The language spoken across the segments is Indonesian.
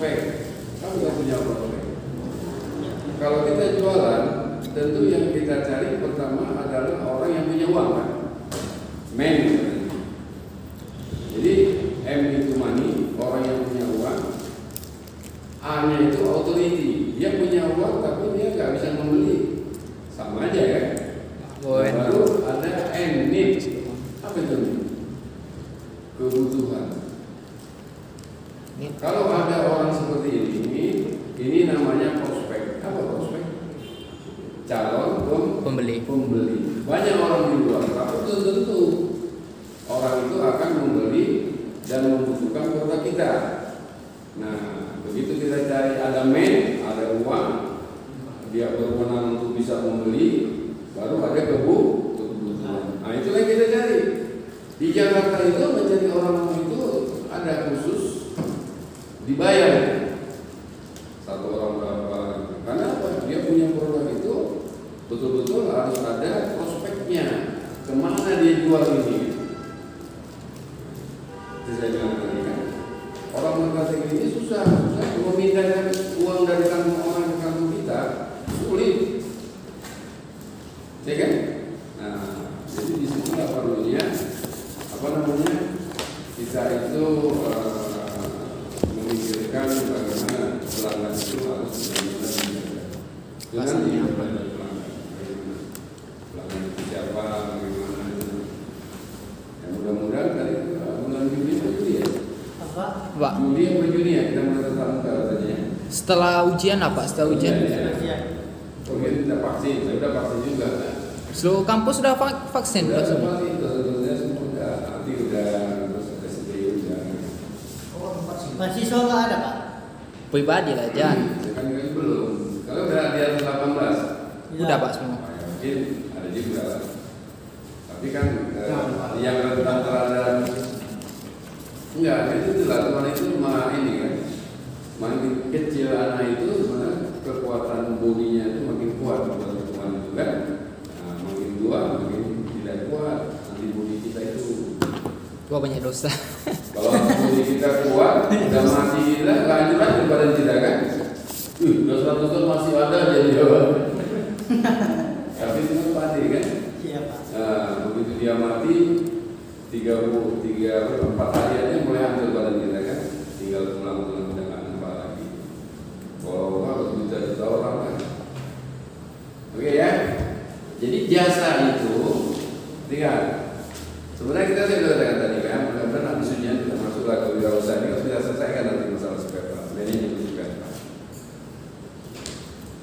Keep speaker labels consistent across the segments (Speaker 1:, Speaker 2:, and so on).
Speaker 1: prospek. Kamu nggak punya prospek. Kalau kita jualan, tentu yang kita cari pertama adalah orang yang punya uang, kan? Men. Jadi M itu money, orang yang punya uang. A-nya itu authority, dia punya uang tapi dia nggak bisa membeli, sama aja ya. Baru ada N, need, apa itu? Kebutuhan. Kalau ada orang seperti ini namanya prospek. Apa prospek? Calon pembeli. Banyak orang di luar, tapi tentu orang itu akan membeli dan membutuhkan produk kita. Nah, begitu kita cari ada men, ada uang, dia berwenang untuk bisa membeli, baru ada kebutuhan. Nah, itulah yang kita cari. Di Jakarta itu mencari orang itu ada khusus dibayar. Satu orang berapa? Karena apa? Dia punya produk itu betul-betul harus ada prospeknya. Kemana dia jual ini? Itu saya bilang tadi kan. Orang berkata ini susah memindahkan uang dari kantong orang ke kantong kita sulit, ya kan? Nah, jadi di sini perlunya apa namanya? Kita itu memikirkan bagaimana pelanggan itu harus benar-benar dijaga. Dengan pelanggan itu siapa, bagaimana itu. Ya, mudah-mudahan tadi bulan Juli ya.
Speaker 2: Pak.
Speaker 1: Juli atau Juni ya kita mulai tatap muka katanya.
Speaker 2: Setelah ujian apa? Setelah ujian?
Speaker 1: Mungkin kita vaksin, saya udah vaksin juga.
Speaker 2: Seluruh kampus sudah vaksin?
Speaker 1: Sudah semua sih, tentunya semua udah. Nanti udah terus SPI udah.
Speaker 3: Mahasiswa nggak ada Pak?
Speaker 2: Pribadi lah, Jan.
Speaker 1: Kan belum. Kalau udah di atas 18.
Speaker 2: Udah Pak semua.
Speaker 1: Mungkin ada juga. Tapi kan yang rentan terhadap enggak, itu teman itu cuma ini kan. Makin kecil anak itu sebenarnya kekuatan bodinya itu makin kuat buat teman itu kan. Nah, makin tua makin tidak kuat antibodi kita itu.
Speaker 2: Gua banyak dosa.
Speaker 1: Kalau antibodi kita kuat, udah mati kita lanjut aja badan kita kan. Udah 100 tahun masih ada jadi jawab. Tapi itu mati kan.
Speaker 3: Iya Pak.
Speaker 1: Nah, begitu dia mati 3-4 hari aja mulai hancur badan kita kan, tinggal tulang-tulang udah nggak nampak lagi. Kalau harus juta-juta orang kan. Oke ya. Jadi jasa itu, lihat. Sebenarnya kita sudah katakan tadi kan, mudah-mudahan habis ujian kita masuklah ke wirausaha ini kita selesaikan nanti masalah spare part. Manajemen spare part.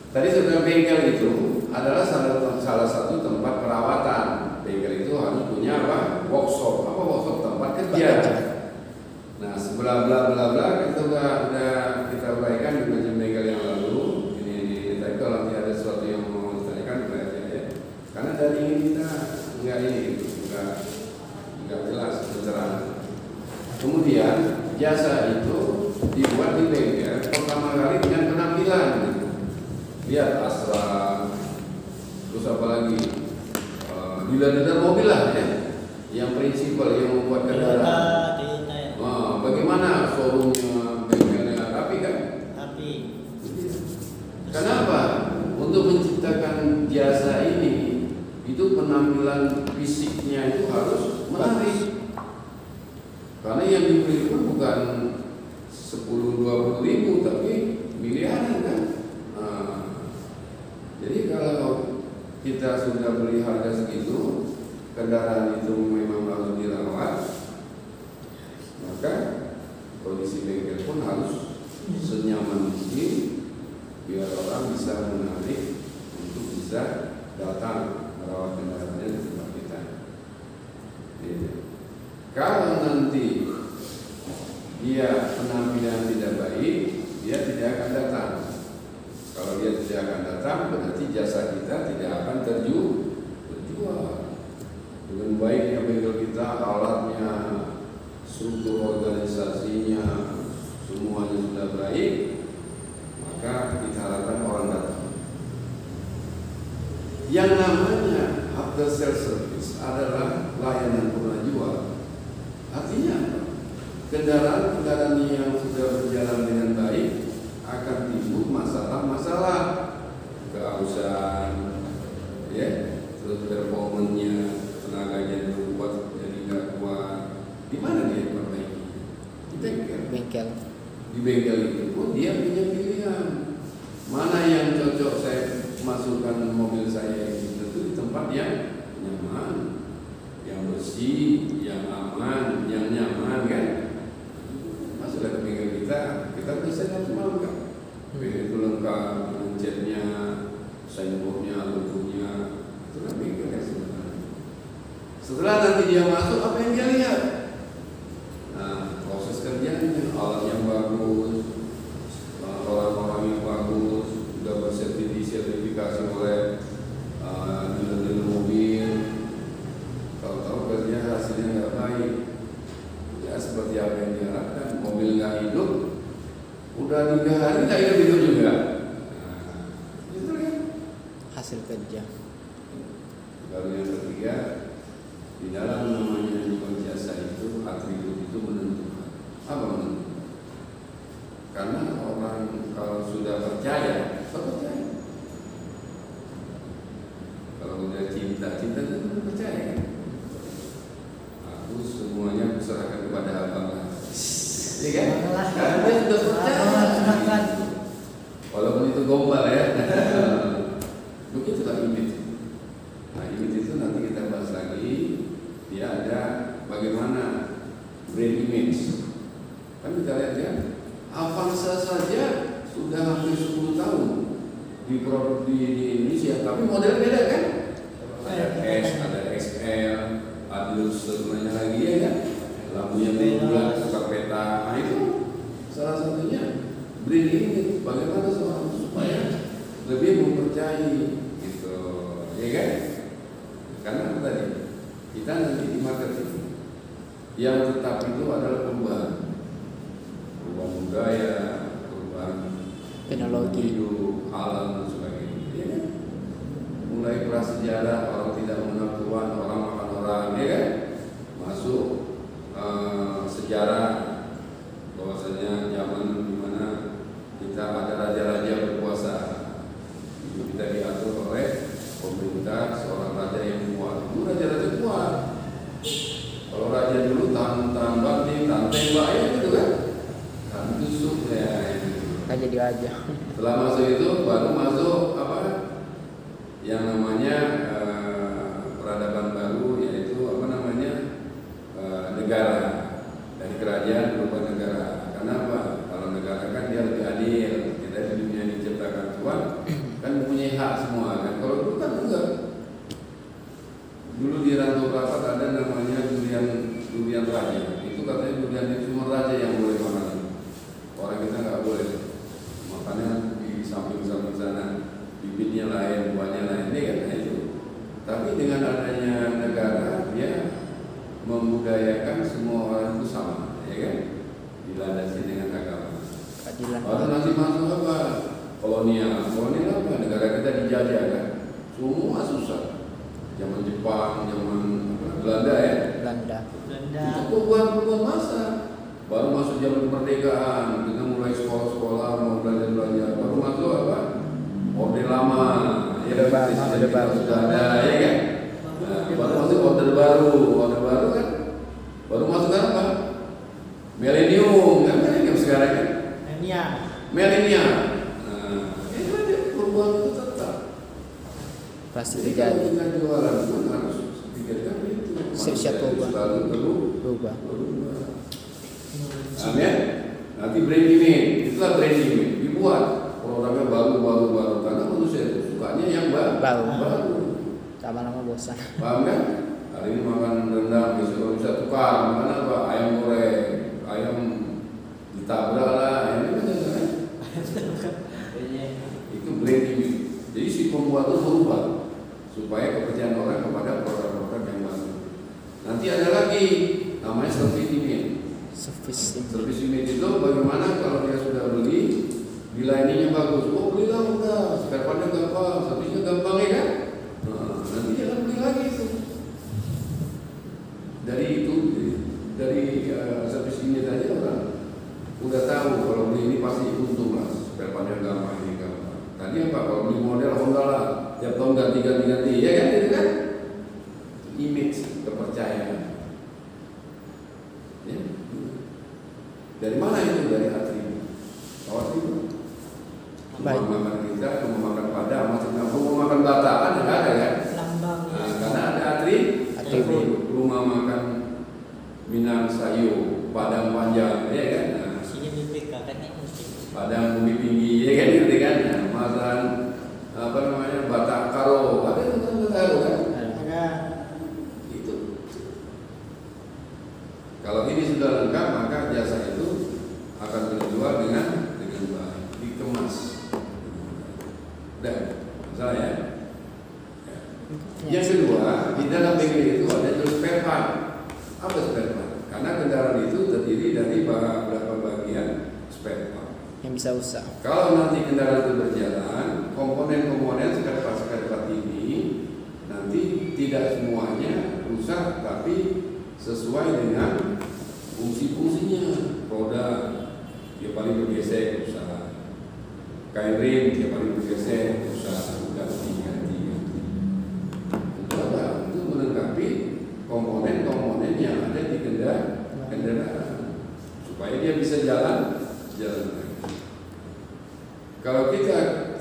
Speaker 1: Tadi sebenarnya bengkel itu adalah salah satu tempat perawatan. Bengkel itu harus punya apa? Workshop. Apa workshop? Tempat kerja. Nah, sebelah bla bla bla kita udah kita uraikan di macam bengkel yang lalu. Ini tapi kalau nanti ada sesuatu yang mau ditanyakan boleh aja ya. Karena dari ini kita enggak jelas pencerahan. Kemudian jasa itu dibuat di bengkel pertama kali dengan penampilan. Lihat asra, terus apa lagi? Dealer-dealer mobil lah ya, yang prinsipal yang membuat kendaraan. Bagaimana showroomnya, bengkelnya, rapi kan?
Speaker 3: Rapi.
Speaker 1: Kenapa? Untuk menciptakan jasa ini, itu penampilan fisiknya itu harus menarik. Karena yang dibeli pun bukan 10-20 ribu, tapi miliaran kan? Jadi kalau kita sudah beli harga segitu, kendaraan itu memang harus dirawat, maka kondisi bengkel pun harus senyaman mungkin biar orang bisa menarik untuk bisa datang merawat kendaraannya di tempat kita. Kalau nanti dia penampilan tidak baik, dia tidak akan datang. Kalau dia tidak akan datang, berarti jasa kita tidak akan terjual. Dengan baiknya bengkel kita, alatnya, struktur organisasinya, semuanya sudah baik, maka kita harapkan orang datang. Yang namanya after sales service adalah layanan penjual. Artinya apa? kendaraan-kendaraan yang sudah berjalan dengan baik akan timbul masalah-masalah keausan, ya, terus performanya, tenaganya berubah jadi nggak kuat. Di mana dia perbaiki? Di bengkel.
Speaker 2: Bengkel.
Speaker 1: Di bengkel itu pun dia punya pilihan. Mana yang cocok saya masukkan mobil saya itu di tempat yang nyaman, yang bersih, yang aman, yang nyaman kan? Masuklah ke bengkel kita bisa maksimal kan? Bengkel itu lengkap dengan catnya, signboardnya, logonya, itu kan bengkel kan sebenarnya. Setelah nanti dia masuk, apa yang dia lihat? Nah, proses kerjanya, alat yang bagus, orang-orang yang bagus, sudah disertifikasi oleh dealer mobil. Kalau tahu kerja hasilnya nggak baik, ya seperti apa yang diharapkan, mobil nggak hidup, udah 3 hari nggak hidup juga. Nah, itu kan
Speaker 2: Hasil kerja.
Speaker 1: baru yang ketiga, di dalam namanya jual jasa itu atribut itu menentukan. Apa menentukan? Karena orang kalau sudah percaya. Kalau udah cinta itu percaya kan? Aku semuanya kuserahkan kepada abang lah. Iya kan? Karena dia sudah percaya. Walaupun itu gombal ya. Begitulah image. Nah, image itu nanti kita bahas lagi. Dia ada bagaimana brand image. Kan kita lihat ya, Avanza saja sudah hampir 10 tahun diproduksi di Indonesia, tapi model beda kan? Ada S, ada XL, ada semuanya lagi ya kan? Lampunya bulat, suka peta, nah itu salah satunya brand image. Bagaimana seorang supaya lebih mempercayai gitu, ya kan? Karena apa tadi? Kita nanti di marketing yang tetap itu adalah perubahan budaya, perubahan
Speaker 2: Teknologi.
Speaker 1: hidup, alam dan sebagainya. Ya kan? Mulai prasejarah orang tidak mengenal Tuhan, orang makan orang, ya kan? Masuk sejarah bahwasanya zaman di mana kita ada raja-raja berkuasa, itu kita diatur oleh pemerintah seorang raja yang kuat. Itu raja-raja kuat. Kalau raja dulu tahan banting, tahan tembak ya gitu kan, tahan tusuk ya.
Speaker 2: Kan jadi raja.
Speaker 1: Setelah masuk itu baru masuk apa? Yang namanya peradaban baru, yaitu apa namanya negara, dari kerajaan berubah negara. Kenapa? Kalau negara kan dia lebih adil. Kita di dunia ini diciptakan Tuhan kan mempunyai hak semua kan. Kalau dulu kan enggak. Dulu di Rantau Prapat ada namanya durian raja. Itu katanya durian itu cuma raja yang boleh makan. Orang kita nggak boleh. Makanya di samping-samping sana bibitnya lain, buahnya lain, ini kan itu. Tapi dengan adanya negara, dia membudayakan semua orang itu sama, ya kan? Dilandasi dengan agama.
Speaker 2: Keadilan.
Speaker 1: Lalu nanti masuk apa? Kolonial apa? Negara kita dijajah kan? Semua susah. Zaman Jepang, zaman Belanda ya.
Speaker 2: Belanda.
Speaker 1: Itu perubahan masa. Baru masuk zaman kemerdekaan, kita mulai sekolah-sekolah, mau belajar-belajar. Baru masuk apa? Orde lama, ya
Speaker 2: Orde baru
Speaker 1: sudah ada, ya kan? Nah, baru masuk orde baru kan? Baru masuk apa? Milenium, kan milenium sekarang kan? Milenium. Nah, itu aja perubahan itu tetap.
Speaker 2: Pasti
Speaker 1: Jadi kalau
Speaker 2: terjadi.
Speaker 1: kita jualan pun harus pikirkan itu.
Speaker 2: Siap-siap
Speaker 1: Manusia
Speaker 2: berubah.
Speaker 1: selalu
Speaker 2: Berubah.
Speaker 1: Amin. Nanti brand image, itulah brand image. Dibuat produknya baru karena manusia itu sukanya yang baru.
Speaker 2: Lama-lama bosan.
Speaker 1: Paham kan? Hari ini makan rendang, besok bisa tukar makan apa? Ayam goreng, ayam ditabrak lah, ini kan? Itu brand image. Jadi si pembuat itu berubah supaya kepercayaan orang kepada produk-produk yang baru. Nanti ada lagi namanya service image. Service image itu bagaimana kalau dia sudah beli, dilayaninya bagus. Oh belilah udah, spare partnya gampang, servisnya gampang ya kan? Nah, nanti dia akan beli lagi itu. Dari dari servis ini saja orang udah tahu kalau beli ini pasti untung lah, spare partnya gampang ini gampang. Tadi apa kalau beli model Honda lah, tiap tahun ganti, ya kan itu kan image kepercayaan. Ya. Dari mana itu? Dari atribut. Awas itu.
Speaker 2: Baik.
Speaker 1: Mau makan kita, mau makan padang, mau makan bataan, nggak ada kan?
Speaker 3: Lambang.
Speaker 1: Nah, karena ada atribut. Rumah makan Minang Sayu, Padang Panjang, ya kan? Nah,
Speaker 3: Sini BPK kan ini mesti.
Speaker 1: Padang Bumi Tinggi, ya kan gitu kan? Nah, Mazan apa namanya Batak Karo, ada yang Karo kan?
Speaker 3: Ada.
Speaker 1: Itu. Kalau ini sudah lengkap, maka jasa itu akan terjual dengan baik, dikemas. Dan masalah ya. Yang kedua, di dalam bengkel itu ada terus spare part. Apa spare part? Karena kendaraan itu terdiri dari beberapa bagian spare part.
Speaker 2: Yang bisa usah.
Speaker 1: Kalau nanti kendaraan itu berjalan, komponen-komponen spare part ini nanti tidak semuanya rusak, tapi sesuai dengan fungsi-fungsinya. Roda dia paling bergeser rusak, kain rim dia paling bergeser rusak, ganti. Itu melengkapi komponen-komponen yang ada di kendaraan supaya dia bisa jalan lagi. Kalau kita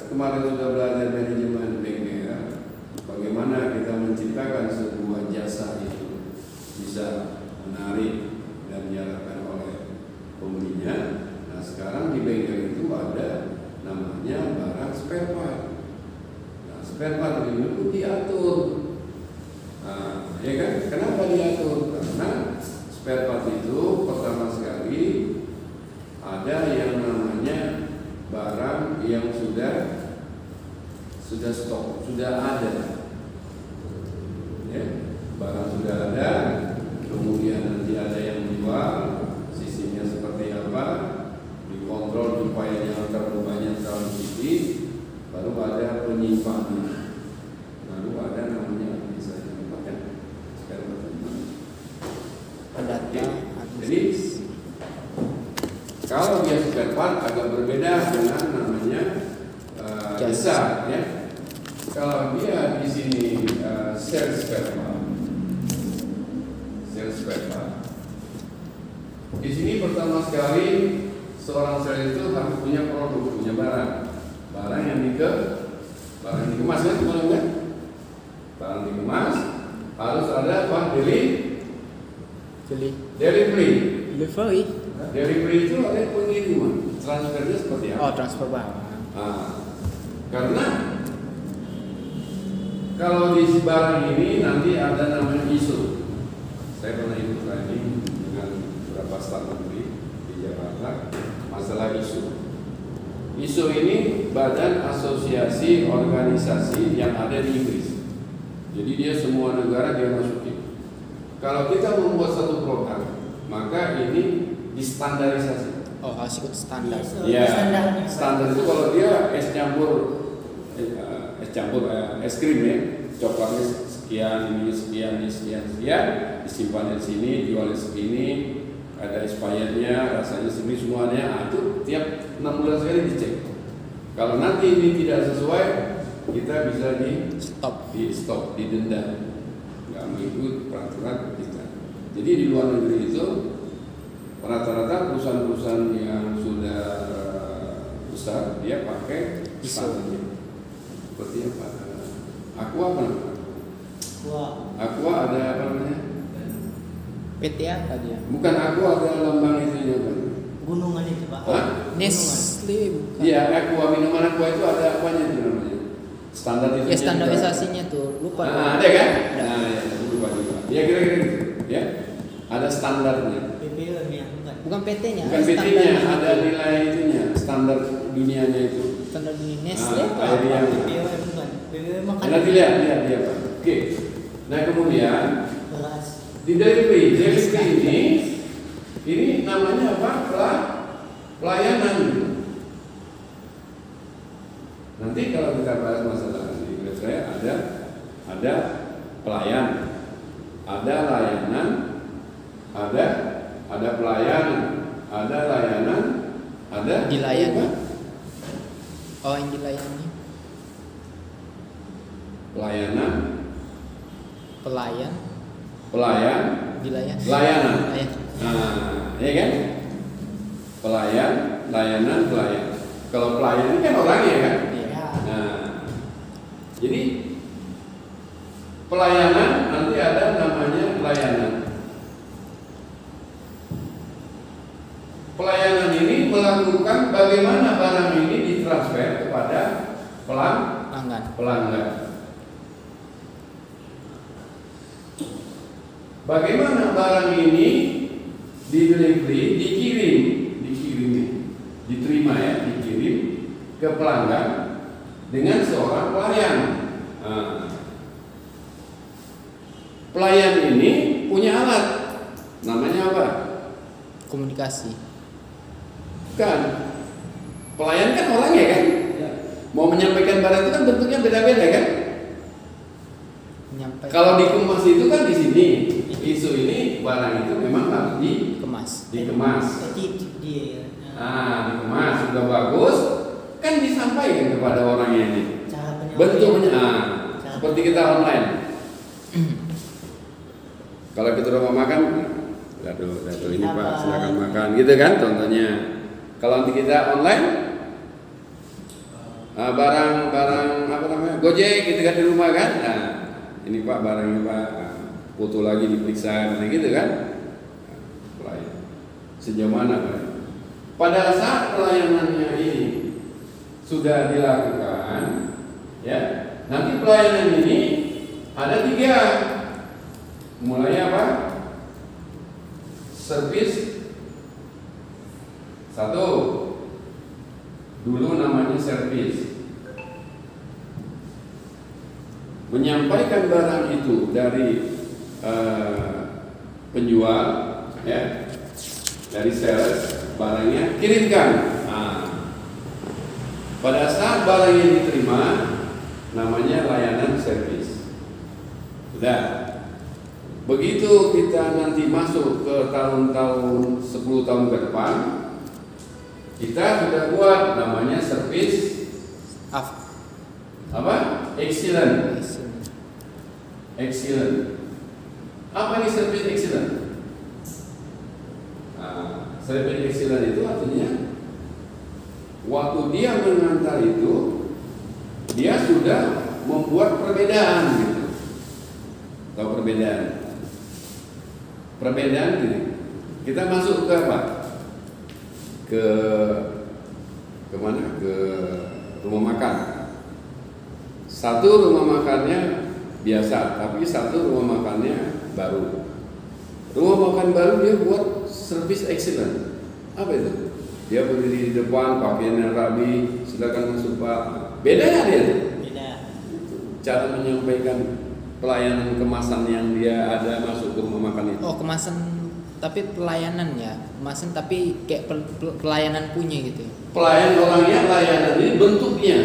Speaker 1: kemarin sudah belajar manajemen bengkel, bagaimana kita menciptakan sebuah jasa itu bisa menarik dan diharapkan oleh pembelinya. Nah sekarang di bengkel itu ada namanya barang spare part. Nah spare part ini pun diatur. Nah, ya kan? Kenapa diatur? Karena spare part itu pertama sekali ada yang namanya barang yang sudah stok, sudah ada. Ya, barang sudah ada, kemudian nanti ada yang jual, sisinya seperti apa, dikontrol supaya jangan terlalu banyak terlalu sedikit, baru ada penyimpanan, baru ada namanya misalnya spare part.
Speaker 2: Data.
Speaker 1: Jadi kalau dia spare part agak berbeda dengan namanya jasa, ya. Kalau dia di sini sales spare part, di sini pertama sekali seorang sales itu harus punya produk, punya barang yang dikemas kan, kan? Barang dikemas harus ada apa?
Speaker 2: Delivery.
Speaker 1: Delivery itu ada pengiriman, transfernya seperti apa?
Speaker 2: Oh, transfer barang.
Speaker 1: Karena kalau di barang ini nanti ada namanya ISO. Saya pernah ikut training dengan beberapa staf menteri di Jakarta masalah ISO. ISO ini Badan Asosiasi Organisasi yang ada di Inggris. Jadi dia semua negara dia masukin. Kalau kita membuat satu produk, maka ini distandarisasi.
Speaker 2: Oh, harus ikut standar.
Speaker 1: Ya, standar itu kalau dia es krim ya, coklatnya sekian, ini sekian, disimpan di sini, jual di sini, ada expirednya, rasanya sini semuanya, itu tiap 6 bulan sekali dicek. Kalau nanti ini tidak sesuai, kita bisa di stop, didenda, nggak mengikut peraturan kita. Jadi di luar negeri itu rata-rata perusahaan-perusahaan yang sudah besar dia pakai standarnya. Seperti apa? Aqua apa namanya? Aqua ada apa namanya?
Speaker 2: PT apa dia?
Speaker 1: Bukan Aqua, ada lambang itunya kan?
Speaker 3: Gunungan itu Pak.
Speaker 2: Nestle bukan?
Speaker 1: Iya, Aqua, minuman Aqua itu ada apanya itu namanya? Standar itu.
Speaker 2: Ya standarisasinya tuh, lupa.
Speaker 1: Ada kan?
Speaker 2: Ada.
Speaker 1: Nah, ya, lupa juga. Ya kira-kira gitu. Ya, ada standarnya.
Speaker 3: BPOM ya bukan.
Speaker 2: Bukan PT-nya.
Speaker 1: Bukan PT-nya, ada nilai itunya, standar dunianya itu.
Speaker 2: Standar dunia Nestle apa?
Speaker 1: Air yang
Speaker 3: BPOM bukan. BPOM makan.
Speaker 1: nanti lihat Pak. Oke. Nah kemudian
Speaker 3: Beras.
Speaker 1: di delivery ini namanya apa? Pelayanan. Nanti kalau kita bahas masalah ini, saya ada pelayan, ada layanan, ada ada pelayanan, ada layanan, ada
Speaker 2: Dilayani. Oh, yang dilayani.
Speaker 1: pelayanan,
Speaker 2: Pelayan.
Speaker 1: pelayan,
Speaker 2: Dilayani.
Speaker 1: layanan.
Speaker 2: Layan.
Speaker 1: Nah, ya kan? Pelayan, layanan, pelayan. Kalau pelayan ini kan orangnya kan?
Speaker 2: Iya.
Speaker 3: Ya.
Speaker 1: Nah, jadi pelayanan nanti ada namanya layanan. Pelayanan ini melakukan bagaimana barang ini ditransfer kepada
Speaker 2: Pelanggan.
Speaker 1: pelanggan. Bagaimana barang ini didelivery, diterima ya, dikirim ke pelanggan dengan seorang pelayan. Nah, pelayan ini punya alat, namanya apa?
Speaker 2: Komunikasi.
Speaker 1: Kan, pelayan kan orangnya kan, mau menyampaikan barang itu kan bentuknya beda-beda kan.
Speaker 2: Menyampaikan.
Speaker 1: Kalau dikemas itu kan di sini, isu ini barang itu memang harus
Speaker 2: Kemas.
Speaker 1: dikemas.
Speaker 3: Attitude dia ya.
Speaker 1: Dikemas sudah bagus, kan disampaikan kepada orangnya ini.
Speaker 3: Cara penyampaian.
Speaker 1: Bentuknya, seperti kita online. Kalau kita rumah makan, aduh ini Pak, silakan makan, gitu kan contohnya. Kalau nanti kita online, barang apa namanya, Gojek gitu kan di rumah kan. Nah, ini Pak barangnya Pak, foto lagi diperiksa, gitu kan. Pelayan. Sejauh mana Pak? Pada saat pelayanannya ini sudah dilakukan, ya, nanti pelayanan ini ada 3. Mulai apa? Servis 1. Dulu namanya servis. Menyampaikan barang itu dari penjual, ya, dari sales, barangnya kirimkan. Pada saat barang yang diterima, namanya layanan servis. Sudah. Begitu kita nanti masuk ke tahun-tahun 10 tahun ke depan, kita sudah buat namanya servis apa? Excellent. Excellent. Apa ini servis excellent? Servis excellent itu artinya waktu dia mengantar itu, dia sudah membuat perbedaan gitu. Tahu perbedaan? Perbedaan gini. Kita masuk ke apa? Ke mana? Ke rumah makan. Satu rumah makannya biasa, tapi satu rumah makannya baru. Rumah makan baru dia buat service excellent. Apa itu? Dia berdiri di depan, pakaiannya rapi, silakan masuk Pak. Bedanya dia.
Speaker 3: Beda.
Speaker 1: Cara menyampaikan pelayanan kemasan yang dia ada masuk ke rumah makan itu.
Speaker 2: Oh, kemasan tapi pelayanan ya. Kemasan tapi kayak pelayanan punya gitu.
Speaker 1: Pelayan orangnya, layanan ini bentuknya.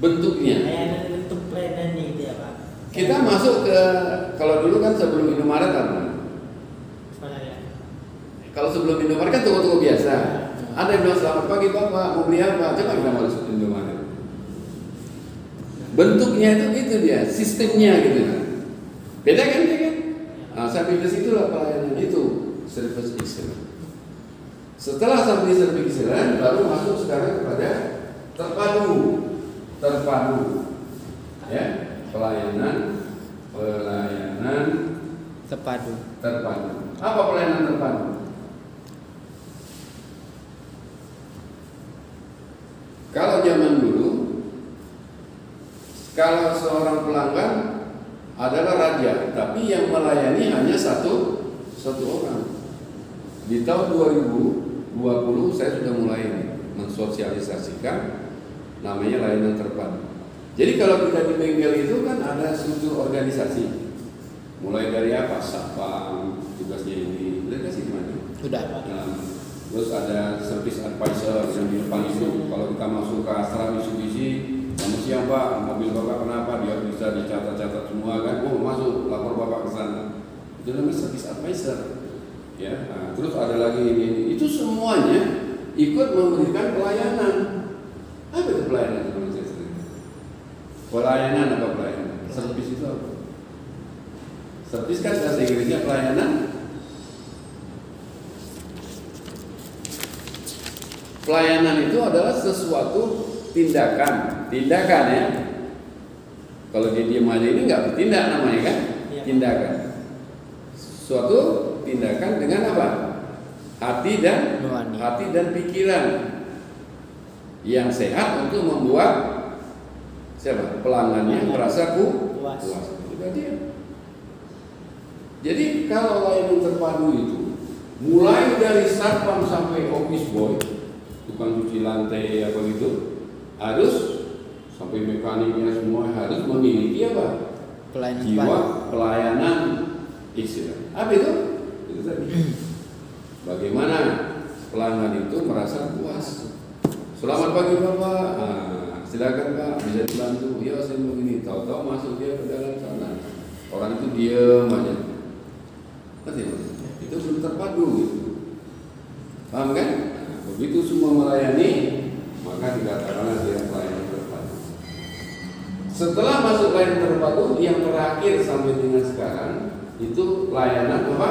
Speaker 3: Layanan bentuk pelayanan itu ya Pak.
Speaker 1: Kita masuk ke, kalau dulu kan sebelum Indomaret apa?
Speaker 3: Pelayan.
Speaker 1: Kalau sebelum Indomaret kan toko-toko biasa. Ada yang bilang selamat pagi Bapak, mau beli apa? Coba kita masuk Indomaret. Bentuknya itu gitu dia, sistemnya gitu. Beda kan dia kan? Sampai ke situ lah pelayanan itu service excellent. Setelah sampai service excellent, baru masuk sekarang kepada terpadu, ya, pelayanan
Speaker 2: Terpadu.
Speaker 1: Apa pelayanan terpadu? Kalau zaman dulu, kalau seorang pelanggan adalah raja, tapi yang melayani hanya satu orang. Di tahun 2020 saya sudah mulai mensosialisasikan namanya layanan terpadu. Jadi kalau kita di bengkel itu kan ada struktur organisasi. Mulai dari apa? Satpam, tugasnya ini, udah kasih di mana?
Speaker 2: Udah.
Speaker 1: Terus ada service advisor yang di depan itu. Kalau kita masuk ke Astra Mitsubishi, selamat siang Pak, mobil Bapak kenapa? Dia bisa dicatat-catat semua kan? Oh masuk, lapor Bapak ke sana. Itu namanya service advisor. Ya, nah, terus ada lagi ini. Itu semuanya ikut memberikan pelayanan. Apa itu pelayanan? Pelayanan apa pelayanan? Servis itu apa? Servis kan bahasa Inggrisnya pelayanan. Pelayanan itu adalah sesuatu tindakan ya. Kalau dia diam aja ini nggak bertindak namanya kan?
Speaker 3: Iya.
Speaker 1: Tindakan. Suatu tindakan dengan apa? Hati dan pikiran yang sehat untuk membuat siapa? Pelanggannya merasa puas. Itu dia. Jadi kalau layanan terpadu itu mulai dari satpam sampai office boy, tukang cuci lantai apa gitu, harus sampai mekaniknya semua harus memiliki apa?
Speaker 2: Pelayanan
Speaker 1: Jiwa pelayanan istilah. Apa itu? Itu tadi. Bagaimana pelanggan itu merasa puas. Selamat pagi Bapak. Nah, silakan Pak, bisa dibantu. Ya saya mau begini. Tahu-tahu masuk dia ke dalam sana. Orang itu diam aja. Ngerti? Itu belum terpadu gitu. Paham kan? Nah, begitu semua melayani, maka dikatakanlah dia pelayanan terpadu. Setelah masuk layanan terpadu, yang terakhir sampai dengan sekarang itu layanan apa?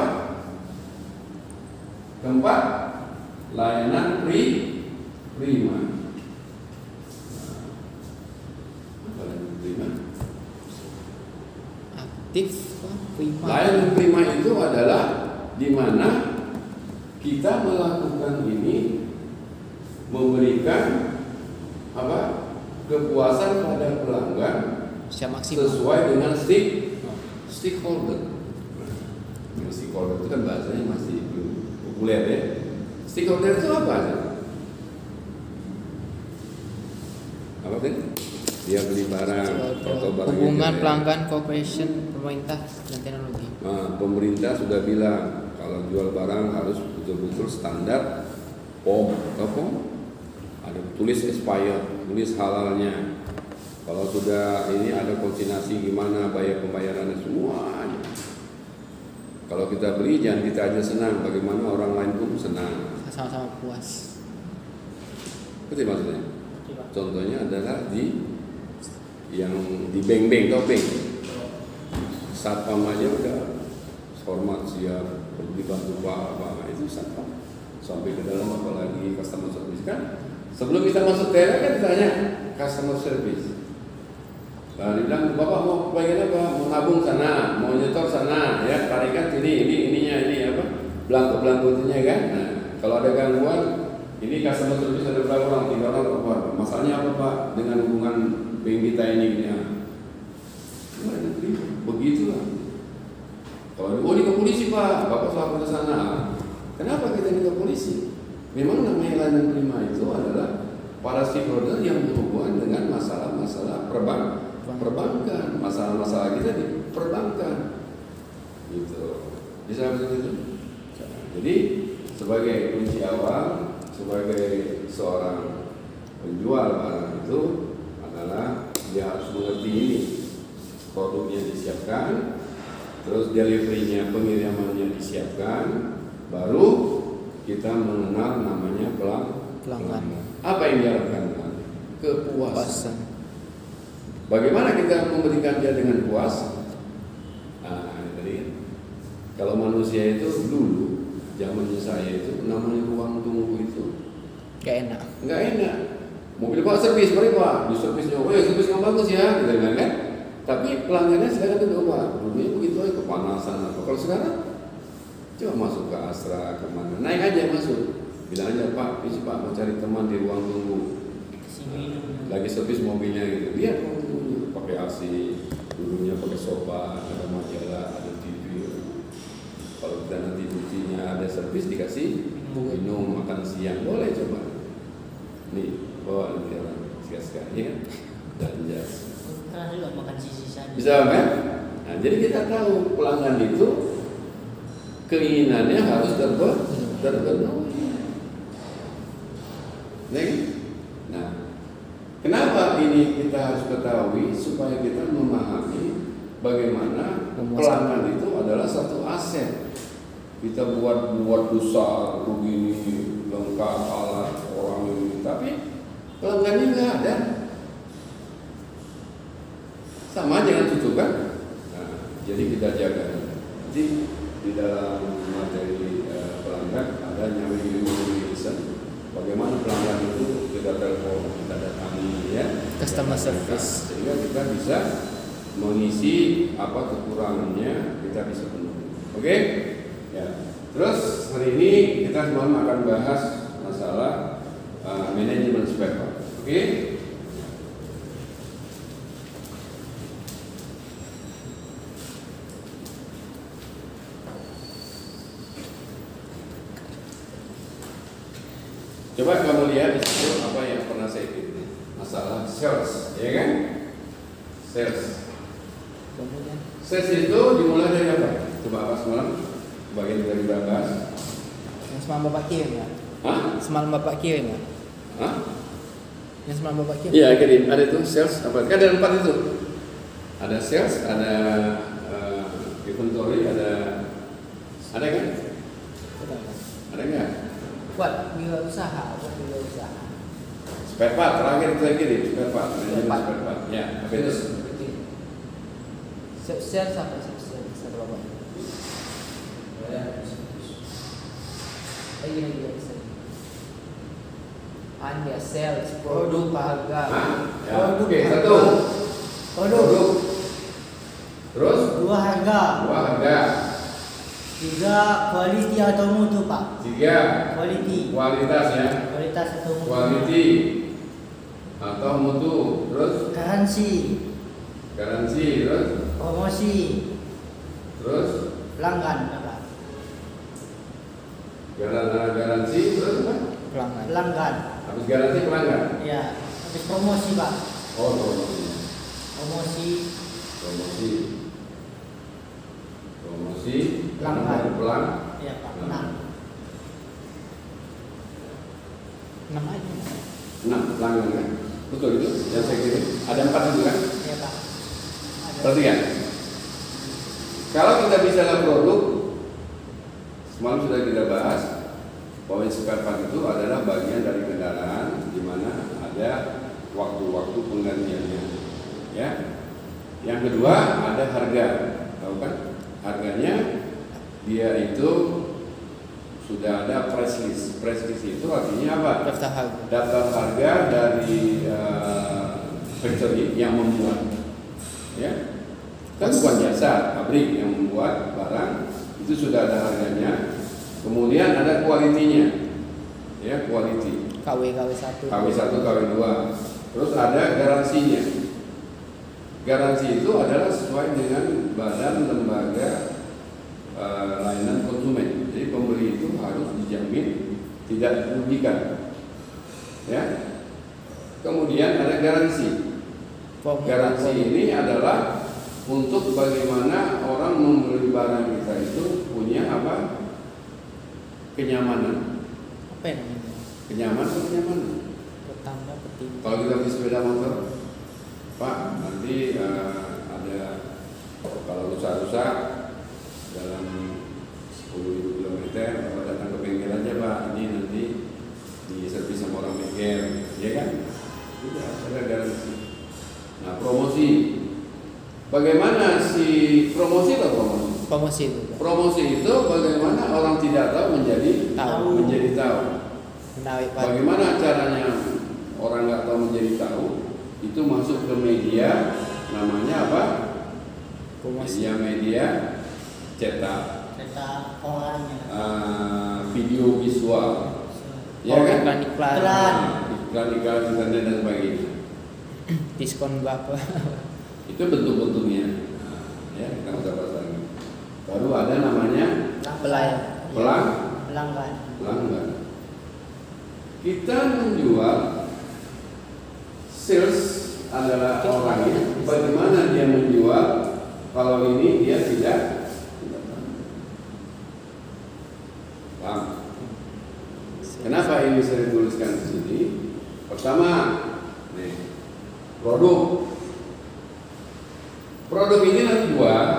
Speaker 1: Keempat, layanan prima. Apa layanan prima?
Speaker 2: aktif prima.
Speaker 1: Layanan prima itu adalah di mana kita melakukan ini memberikan apa? Kepuasan pada pelanggan sesuai dengan stakeholder. Stakeholder itu kan bahasanya masih belum populer ya. Stakeholder itu apa? Apa sih? Dia beli barang atau barang
Speaker 2: hubungan pelanggan, cooperation, pemerintah dan teknologi.
Speaker 1: Nah, pemerintah sudah bilang kalau jual barang harus betul-betul standar POM, ada tulis expired, tulis halalnya. Kalau sudah ini ada konsignasi gimana bayar pembayarannya semuanya. Kalau kita beli jangan kita aja senang, bagaimana orang lain pun senang.
Speaker 2: Sama-sama puas.
Speaker 1: Betul maksudnya. Contohnya adalah di yang di bank-bank, tau bank. Satpam aja udah hormat siap, dibantu Pak apa itu satpam. Sampai ke dalam apalagi customer service kan. Sebelum kita masuk ke kan ditanya customer service. Nah, dia bilang, Bapak mau bagian apa? Mau nabung sana, mau nyetor sana, ya tarikan sini, ininya ini apa? Belangko-belangkonya kan. Nah, kalau ada gangguan, ini customer service ada berapa orang? 3 orang apa? Masalahnya apa Pak? Dengan hubungan bank kita ini ya. Begitulah. Kalau ini ke polisi Pak, Bapak selalu ke sana. Kenapa kita ini ke polisi? Memang namanya layanan prima itu adalah para stakeholder yang berhubungan dengan masalah-masalah perbankan, masalah-masalah kita di perbankan, gitu. Bisa begitu. Jadi sebagai kunci awal, sebagai seorang penjual barang itu adalah dia harus mengerti ini, produknya disiapkan, terus deliverynya, pengirimannya disiapkan, baru kita mengenal namanya pelanggan. Apa yang diharapkan? Kepuasan. Bagaimana kita memberikan dia dengan puas? Nah, ini tadi. Kalau manusia itu dulu, zamannya saya itu namanya ruang tunggu itu
Speaker 2: Gak enak.
Speaker 1: Mobil Pak servis, mari Pak. Di servisnya, servis yang bagus ya, gitu kan? Tapi pelanggannya silakan duduk Pak. Dulunya begitu aja kepanasan apa. Kalau sekarang, coba masuk ke Astra kemana? Naik aja masuk. Bilang aja Pak, ini Pak mau cari teman di ruang tunggu. Lagi servis mobilnya gitu. Lihat ruang tunggunya, pakai AC, dulunya pakai sofa, ada majalah, ada TV. Kalau kita nanti buktinya ada servis dikasih minum, makan siang, boleh coba. Nih, bawa nanti orang sekali-sekali ya kan? Dan jas.
Speaker 3: Karena juga makan sisa-sisa.
Speaker 1: Bisa kan? Nah, jadi kita tahu pelanggan itu keinginannya harus terpenuhi. Nah, kenapa ini kita harus ketahui supaya kita memahami bagaimana pelanggan itu adalah satu aset kita buat besar begini lengkap alat orang ini, tapi pelanggannya nggak ada. Sama dengan tutup kan? Nah, jadi kita jaga. Jadi di dalam materi pelanggan ada namanya relation. Bagaimana pelanggan itu kita telepon, kita datangi ya.
Speaker 2: Customer service.
Speaker 1: Sehingga kita bisa mengisi apa kekurangannya, kita bisa penuhi. Oke? Ya. Terus hari ini kita semalam akan bahas masalah manajemen spare part. Oke? Coba kamu lihat di situ apa yang pernah saya kirim, masalah sales, ya kan? Sales.
Speaker 2: Kemudian
Speaker 1: Sales itu dimulai dari apa? Coba apa semalam? Bagian dari bahas.
Speaker 2: yang semalam Bapak kirim ya?
Speaker 1: Hah?
Speaker 2: Semalam Bapak kirim ya?
Speaker 1: Hah?
Speaker 2: Yang semalam Bapak kirim?
Speaker 1: Iya, kirim. Ada itu sales apa? Kan ada 4 itu. Ada sales, ada inventory, ada kan? Ada nggak?
Speaker 2: Buat wirausaha,
Speaker 1: Spare part, terakhir itu saya kirim, spare part, manajemen spare part. Ya, apa itu?
Speaker 2: Sales apa? Sales Bapak? Lagi bisa. Anda sales produk harga.
Speaker 1: Ya, oke, satu.
Speaker 3: Produk.
Speaker 1: Terus?
Speaker 3: 2 harga.
Speaker 1: 2 harga.
Speaker 3: 3 kualiti atau mutu Pak.
Speaker 1: 3
Speaker 3: Kualiti.
Speaker 1: kualitas ya.
Speaker 3: Kualitas atau mutu.
Speaker 1: Kualiti atau mutu. Terus
Speaker 3: Garansi.
Speaker 1: terus
Speaker 3: Promosi.
Speaker 1: terus
Speaker 3: Pelanggan Pak.
Speaker 1: garansi terus apa?
Speaker 2: Pelanggan.
Speaker 3: Pelanggan.
Speaker 1: Habis garansi pelanggan.
Speaker 3: Ya. Habis promosi Pak.
Speaker 1: Oh, promosi.
Speaker 3: Promosi. Pelanggan.
Speaker 1: pelang.
Speaker 3: Ya Pak.
Speaker 1: Nah.
Speaker 2: 6 aja.
Speaker 1: 6 pelanggan kan? Betul itu yang saya kirim. Ada 4 itu kan?
Speaker 3: Ya Pak. Ada.
Speaker 1: Perhatikan. Kalau kita bicara produk, semalam sudah kita bahas bahwa spare part itu adalah bagian dari kendaraan di mana ada waktu-waktu penggantiannya. Ya. Yang kedua ada harga, tahu kan? Harganya dia itu sudah ada price list. Price list itu artinya apa?
Speaker 2: Daftar harga.
Speaker 1: Daftar harga dari factory yang membuat, ya. Kan bukan jasa, pabrik yang membuat barang itu sudah ada harganya. Kemudian ada kualitinya, ya, quality.
Speaker 2: KW1.
Speaker 1: KW1, KW2. Terus ada garansinya. Garansi itu adalah sesuai dengan badan lembaga layanan konsumen. Jadi pembeli itu harus dijamin tidak dirugikan. Ya. Kemudian ada garansi. Garansi ini adalah untuk bagaimana orang membeli barang kita itu punya apa? Kenyamanan.
Speaker 2: Apa yang namanya?
Speaker 1: Kenyamanan.
Speaker 2: Petanda, petinju.
Speaker 1: Kalau kita beli sepeda motor, Pak, nanti ada kalau rusak-rusak dalam 10.000 km, Bapak datang ke bengkel aja Pak, ini nanti di servis sama orang bengkel, ya kan? Tidak ada garansi. Nah, promosi. Bagaimana si promosi atau promosi?
Speaker 2: Promosi itu.
Speaker 1: Promosi itu bagaimana orang tidak tahu menjadi
Speaker 2: Tahu. Menarik Pak.
Speaker 1: Bagaimana caranya orang nggak tahu menjadi tahu? Itu masuk ke media, namanya apa?
Speaker 2: Promosi.
Speaker 1: Media cetak,
Speaker 3: orangnya.
Speaker 1: video visual, ya kan?
Speaker 2: Iklan.
Speaker 1: Iklan internet dan sebagainya.
Speaker 2: Diskon berapa?
Speaker 1: Itu bentuk-bentuknya. Nah, ya kita nggak usah bahas lagi. Baru ada namanya
Speaker 3: Pelanggan.
Speaker 1: pelanggan. Kita menjual, sales adalah orangnya. Bagaimana dia menjual kalau ini dia tidak paham. Kenapa ini saya tuliskan di sini? Pertama, nih, produk ini nanti buat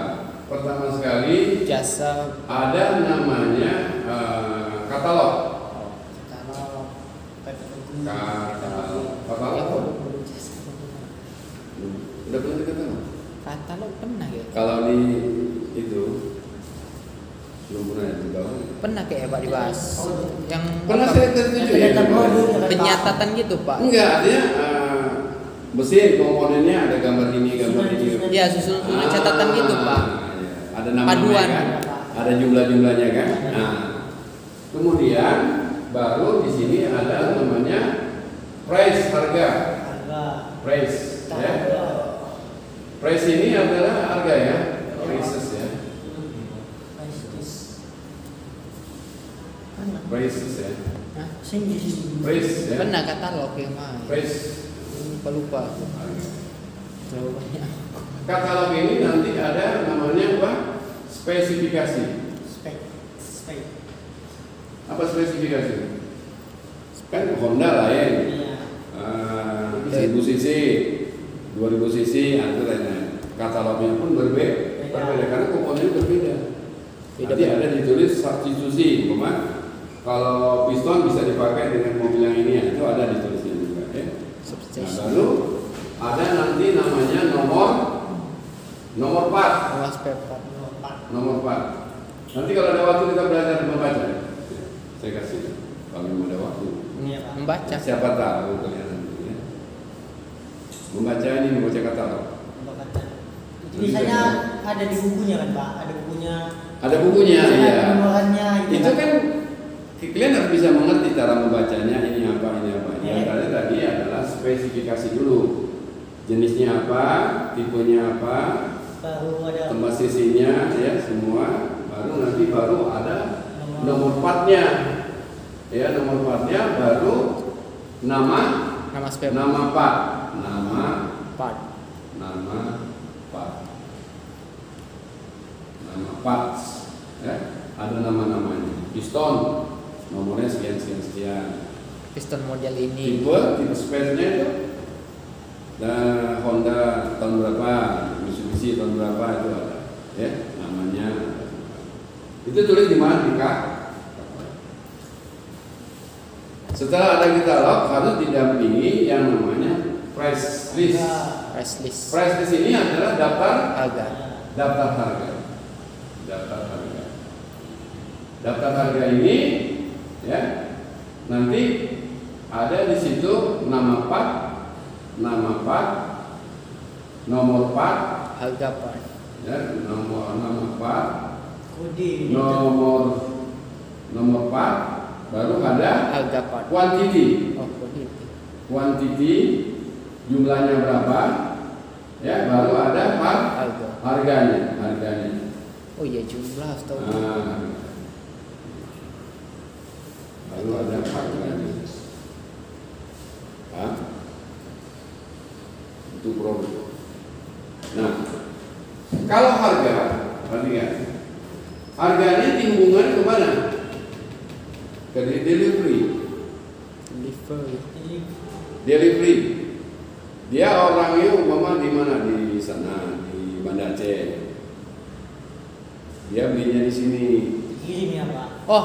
Speaker 1: pertama sekali
Speaker 2: Jasa.
Speaker 1: ada namanya katalog.
Speaker 2: Kalau
Speaker 1: Katalog. Udah pernah katalog?
Speaker 2: katalog pernah ya.
Speaker 1: Kalau di itu belum pernah itu tahu.
Speaker 2: Pernah kayak Pak dibahas. Yang
Speaker 1: Pernah
Speaker 2: apa?
Speaker 1: saya tertuju ya.
Speaker 2: Penyatatan gitu Pak.
Speaker 1: Enggak, artinya mesin komponennya ada gambar ini, gambar ini.
Speaker 2: Ya susun-susun catatan gitu Pak.
Speaker 1: Iya. Ada nama
Speaker 2: Paduan.
Speaker 1: kan? Ada jumlah-jumlahnya kan? Nah, kemudian baru di sini ada namanya price, harga. Price, ya. Price ini adalah harga ya, prices ya. Prices ya.
Speaker 2: Hah?
Speaker 1: Price ya.
Speaker 2: Pernah katalog yang mana?
Speaker 1: Price.
Speaker 2: Lupa. Terlalu banyak.
Speaker 1: Katalog ini nanti ada namanya apa? Spesifikasi. Apa spesifikasi? Kan Honda lain. 1000 cc, 2000 cc, itu lainnya. Katalognya pun berbeda karena komponennya berbeda. Nanti ada ditulis substitusi, kalau piston bisa dipakai dengan mobil yang ini, itu ada ditulisnya juga. Ya. Nah, lalu ada nanti namanya nomor part. Nomor part. Nanti kalau ada waktu kita belajar membaca. Saya kasih kalau memang ada waktu.
Speaker 2: Membaca.
Speaker 1: Siapa tahu kalian nanti ya. Membaca katalog.
Speaker 3: Biasanya ada di bukunya kan Pak, ada bukunya.
Speaker 1: Ada bukunya, iya.
Speaker 3: Nomornya
Speaker 1: Itu kan kalian harus bisa mengerti cara membacanya, ini apa. Yang tadi adalah spesifikasi dulu. Jenisnya apa, tipenya apa,
Speaker 3: baru ada
Speaker 1: tempat sisinya ya semua, baru ada nomor partnya. Ya, nomor partnya baru nama
Speaker 2: spare
Speaker 1: nama part. Nama parts ya, ada nama-namanya. Piston nomornya sekian.
Speaker 2: piston model ini.
Speaker 1: Tipe spare-nya itu dan Honda tahun berapa, Mitsubishi tahun berapa itu ada ya namanya. Itu tulis di mana di kak. Setelah ada katalog harus didampingi yang namanya price list. Price list ini adalah daftar harga. Daftar harga ini ya nanti ada di situ nama part, nomor part,
Speaker 2: harga part.
Speaker 1: Ya, nama part,
Speaker 3: kode,
Speaker 1: nomor part, baru ada
Speaker 2: harga part.
Speaker 1: Quantity. Quantity jumlahnya berapa? Ya, baru ada part harganya.
Speaker 2: Oh iya jumlah tahu.
Speaker 1: Baru ada harganya. Itu produk. Nah, kalau harga, perhatikan. Harganya hubungan kemana? Ke delivery. Dia orangnya umpama di mana, di sana di Banda Aceh. Dia belinya di sini.
Speaker 3: kirim ya Pak.
Speaker 2: Oh,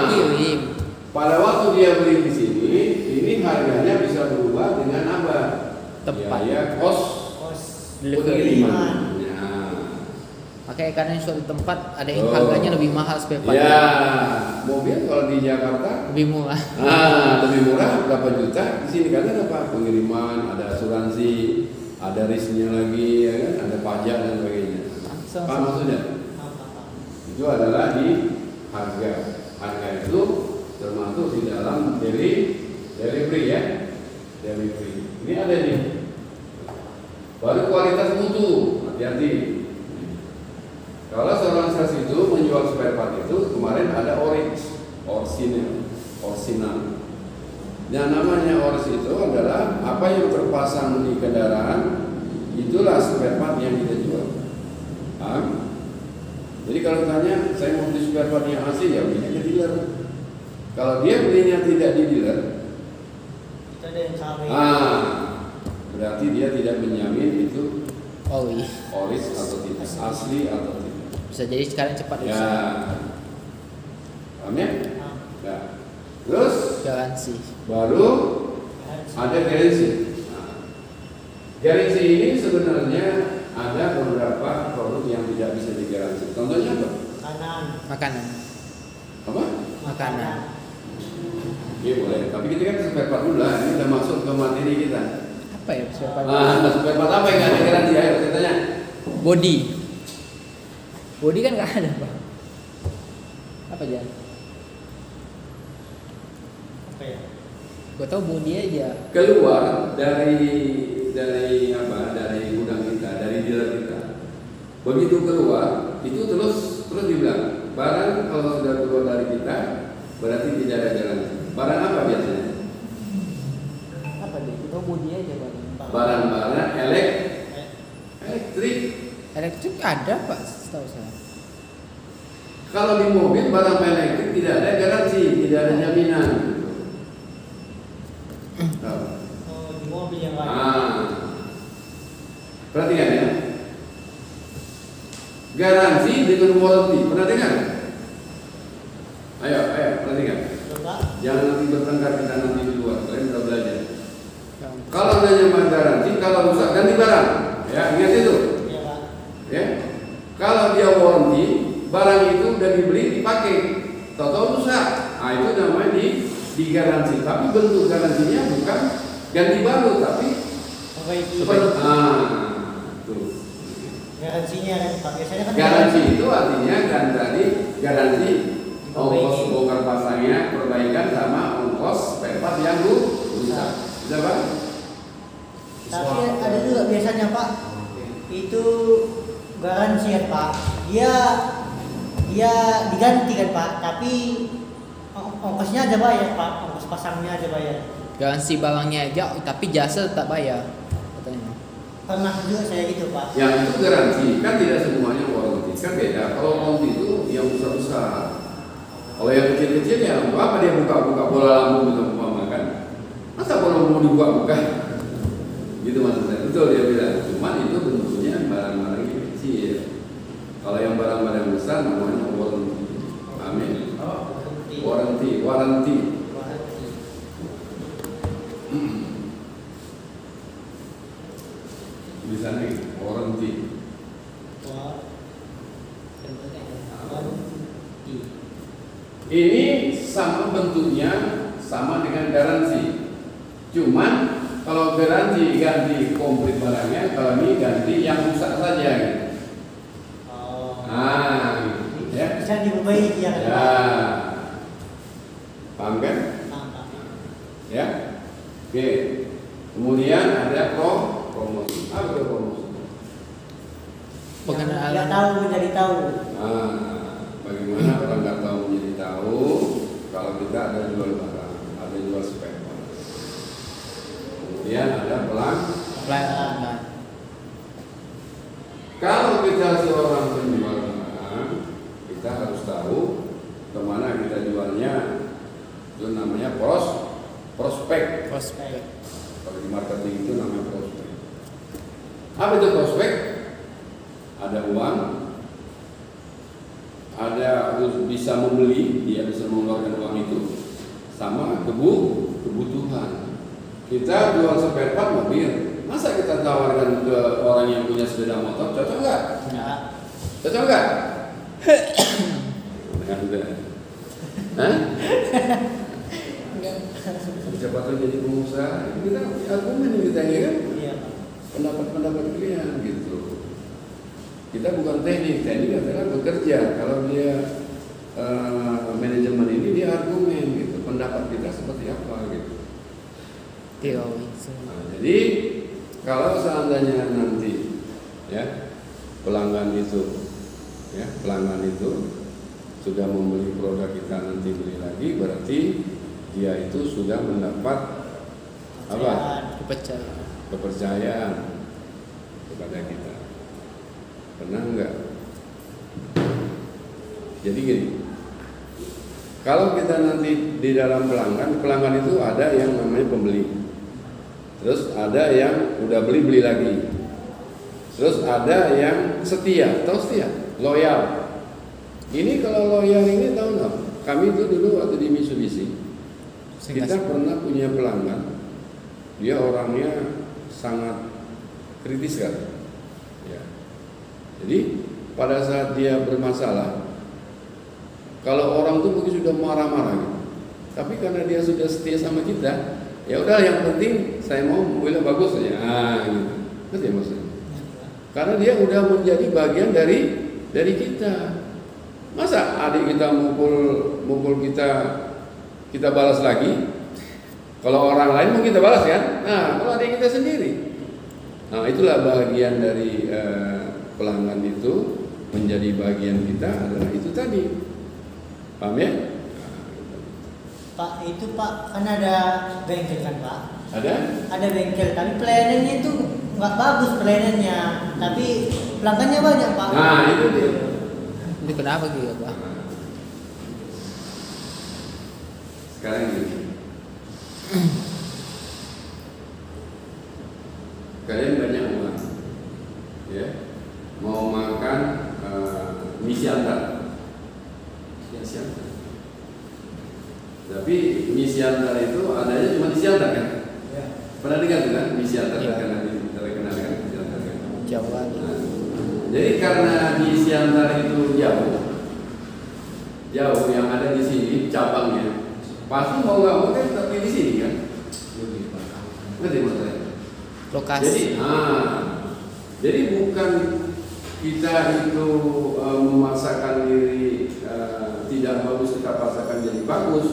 Speaker 2: kirim.
Speaker 1: Pada waktu dia beli di sini, ini harganya bisa berubah dengan apa?
Speaker 2: Tepat.
Speaker 1: Ya, kos pengiriman.
Speaker 2: Makanya karena di suatu tempat ada yang harganya lebih mahal spare part.
Speaker 1: Ya, mobil kalau di Jakarta
Speaker 2: lebih murah.
Speaker 1: Lebih murah berapa juta. Di sini kan apa? Pengiriman, ada asuransi, ada risknya lagi, ya kan? Ada pajak dan sebagainya. Apa maksudnya? Itu adalah di harga. Harga itu termasuk di dalam delivery ya. Delivery. Ini ada nih. Baru kualitas mutu. Hati-hati. Kalau seorang sales itu menjual spare part itu kemarin ada original. Yang namanya oris itu adalah apa yang terpasang di kendaraan, itulah spare part yang kita jual. Jadi kalau tanya saya mau beli spare part yang asli ya belinya ke dealer. Kalau dia belinya tidak di dealer,
Speaker 3: Itu ada yang sama.
Speaker 1: berarti dia tidak menjamin itu
Speaker 2: Oh iya.
Speaker 1: oris atau tidak, asli atau tidak.
Speaker 2: Bisa jadi sekalian cepat
Speaker 1: Ya,
Speaker 2: rusak.
Speaker 1: paham ya?
Speaker 3: Nah,
Speaker 1: Ya. Terus
Speaker 2: Garansi.
Speaker 1: baru ada garansi. Nah, garansi ini sebenarnya ada beberapa produk yang tidak bisa digaransi. Contohnya apa?
Speaker 3: kanan.
Speaker 2: Makanan.
Speaker 1: Apa?
Speaker 2: Makanan.
Speaker 1: Iya boleh. Tapi kita kan spare part dulu lah. Ini udah masuk ke materi kita.
Speaker 2: Apa ya siapa?
Speaker 1: Spare part apa yang nggak ada garansi? Ayo ceritanya.
Speaker 2: Body. Body kan nggak ada Pak. Apa aja?
Speaker 3: Apa ya?
Speaker 2: Gue tau body aja.
Speaker 1: Keluar dari apa? Dari gudang kita, dari dealer kita. Begitu keluar, itu terus dibilang barang kalau sudah keluar dari kita berarti tidak ada garansi. Barang apa biasanya?
Speaker 2: Apa deh? Gue tau body aja Pak.
Speaker 1: Barang-barang elektrik.
Speaker 2: Elektrik ada Pak, setahu saya.
Speaker 1: Kalau di mobil barang elektrik tidak ada garansi, tidak ada jaminan. Tahu?
Speaker 3: Oh, di mobil yang lain.
Speaker 1: Perhatikan ya. Garansi dengan warranty. Pernah dengar? Ayo, perhatikan.
Speaker 3: Coba.
Speaker 1: Jangan nanti bertengkar kita nanti di luar. Kalian sudah belajar. Kalau nanya garansi, kalau rusak ganti barang. Ya, ingat itu.
Speaker 3: Iya, Pak.
Speaker 1: Ya. Kalau dia warranty, barang itu udah dibeli dipakai. Tahu-tahu rusak. Nah, itu namanya digaransi. Tapi bentuk garansinya bukan ganti baru, tapi
Speaker 3: Perbaiki.
Speaker 1: tuh.
Speaker 3: Garansinya kan Pak. Biasanya kan
Speaker 1: Garansi itu artinya kan tadi garansi ongkos
Speaker 3: Perbaiki.
Speaker 1: bongkar pasangnya, perbaikan sama ongkos spare part yang rusak. Bisa Pak?
Speaker 3: Tapi ada juga biasanya Pak. Itu garansi kan Pak. Dia diganti kan Pak, tapi ongkosnya aja bayar Pak, ongkos pasangnya aja bayar.
Speaker 2: Garansi barangnya aja, tapi jasa tetap bayar katanya.
Speaker 3: Pernah juga saya gitu Pak.
Speaker 1: Yang itu garansi kan tidak semuanya warranty, kan beda. Kalau warranty itu yang besar-besar. Kalau yang kecil-kecil ya apa dia buka-buka bola lampu gitu umpama kan. Masa bola lampu dibuka-buka? Gitu maksud saya. Betul dia bilang. Cuman itu bentuknya barang-barang yang kecil. Kalau yang barang-barang besar namanya warranty. Amin. Warranty. Di sana warranty. Ini sama bentuknya, sama dengan garansi. Cuman kalau garansi ganti komplit barangnya, kalau ini ganti yang rusak saja. Gitu. Ya.
Speaker 3: Bisa diperbaiki ya kan
Speaker 1: Ya.
Speaker 3: Pak.
Speaker 1: Paham kan?
Speaker 3: Nah,
Speaker 1: Ya. Oke. Kemudian ada promosi. Apa itu promosi?
Speaker 2: Pengenalan.
Speaker 3: Nggak tahu menjadi tahu.
Speaker 1: Bagaimana orang nggak tahu menjadi tahu kalau kita ada jual barang, ada jual spare part. Kemudian ada
Speaker 2: Pelayanan.
Speaker 1: Kalau kita seorang penjual barang, kita harus tahu kemana kita jualnya. Itu namanya prospek.
Speaker 2: Prospek.
Speaker 1: Kalau di marketing itu namanya prospek. Apa itu prospek? Ada uang, ada bisa membeli, dia bisa mengeluarkan uang itu, sama kebutuhan. Kita jual spare part mobil, masa kita tawarkan ke orang yang punya sepeda motor, cocok nggak?
Speaker 3: Enggak.
Speaker 1: Cocok nggak? Enggak. Hah? Siapa tahu jadi pengusaha, kita argumen yang kita kan?
Speaker 3: Iya Pak.
Speaker 1: Pendapat kalian gitu. Kita bukan teknik adalah bekerja. Kalau dia manajemen ini dia argumen gitu. Pendapat kita seperti apa gitu.
Speaker 2: Teori.
Speaker 1: Nah, jadi kalau seandainya nanti ya pelanggan itu sudah membeli produk kita nanti beli lagi, berarti dia itu sudah mendapat apa? Kepercayaan kepada kita. Pernah enggak? Jadi gini, kalau kita nanti di dalam pelanggan itu ada yang namanya pembeli, terus ada yang udah beli lagi, terus ada yang setia, loyal. Ini kalau loyal ini tahu nggak? Kami itu dulu waktu di Mitsubishi, kita pernah punya pelanggan, dia orangnya sangat kritis kan. Ya. Jadi pada saat dia bermasalah, kalau orang tuh mungkin sudah marah-marah gitu. Tapi karena dia sudah setia sama kita, ya udah yang penting saya mau mobilnya bagus saja. Gitu. Ngerti ya maksudnya? Karena dia udah menjadi bagian dari kita. Masa adik kita mukul kita balas lagi? Kalau orang lain mau kita balas kan? Nah, kalau adik kita sendiri. Nah, itulah bagian dari pelanggan itu menjadi bagian kita adalah itu tadi. Paham ya?
Speaker 3: Pak, itu Pak kan ada bengkel kan Pak?
Speaker 1: Ada
Speaker 3: Bengkel, tapi pelayanannya itu nggak bagus pelayanannya, tapi pelanggannya banyak Pak.
Speaker 1: Nah, itu dia.
Speaker 2: Itu kenapa gitu Pak?
Speaker 1: Sekarang gini. Kalian banyak uang, ya, mau makan mie siantar, tapi mie siantar itu adanya cuma di siantar kan?
Speaker 3: Ya.
Speaker 1: Pernah dengar kan mie siantar
Speaker 2: Ya.
Speaker 1: terkenal kan? Siantar kan?
Speaker 2: Jawa.
Speaker 1: Nah, jadi karena di siantar itu jauh yang ada di sini cabangnya, pasti mau nggak mau kan tapi di sini kan? Ngerti maksudnya?
Speaker 2: Lokasi.
Speaker 1: Jadi bukan kita itu memaksakan diri tidak bagus kita paksakan jadi bagus.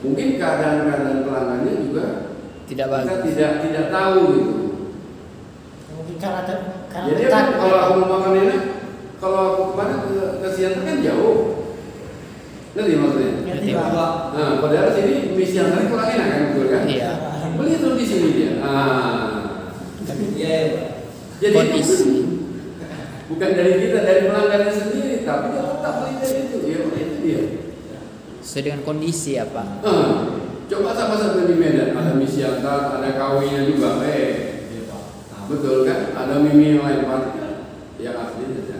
Speaker 1: Mungkin keadaan pelanggannya juga
Speaker 2: Tidak bagus.
Speaker 1: kita tidak tahu gitu.
Speaker 3: Mungkin karena
Speaker 1: Jadi
Speaker 3: dekat.
Speaker 1: kalau aku mau makan enak, kalau aku kemana ke Siantar kan jauh. Ngerti maksudnya?
Speaker 3: Ngerti,
Speaker 2: Ngerti,
Speaker 3: Pak.
Speaker 1: Nah, padahal sini mie Siantar kurang enak kan, betul kan?
Speaker 2: Iya.
Speaker 1: Beli terus di sini dia. Jadi
Speaker 2: Kondisi.
Speaker 1: bukan dari kita, dari pelanggannya sendiri, tapi dia tetap beli dari itu. Ya, itu dia.
Speaker 2: Sesuai dengan kondisi ya Pak.
Speaker 1: Coba sama-sama di Medan, ada mie Siantar, ada KW-nya juga. Betul kan? Ada mie yang lain pasti yang asli saja.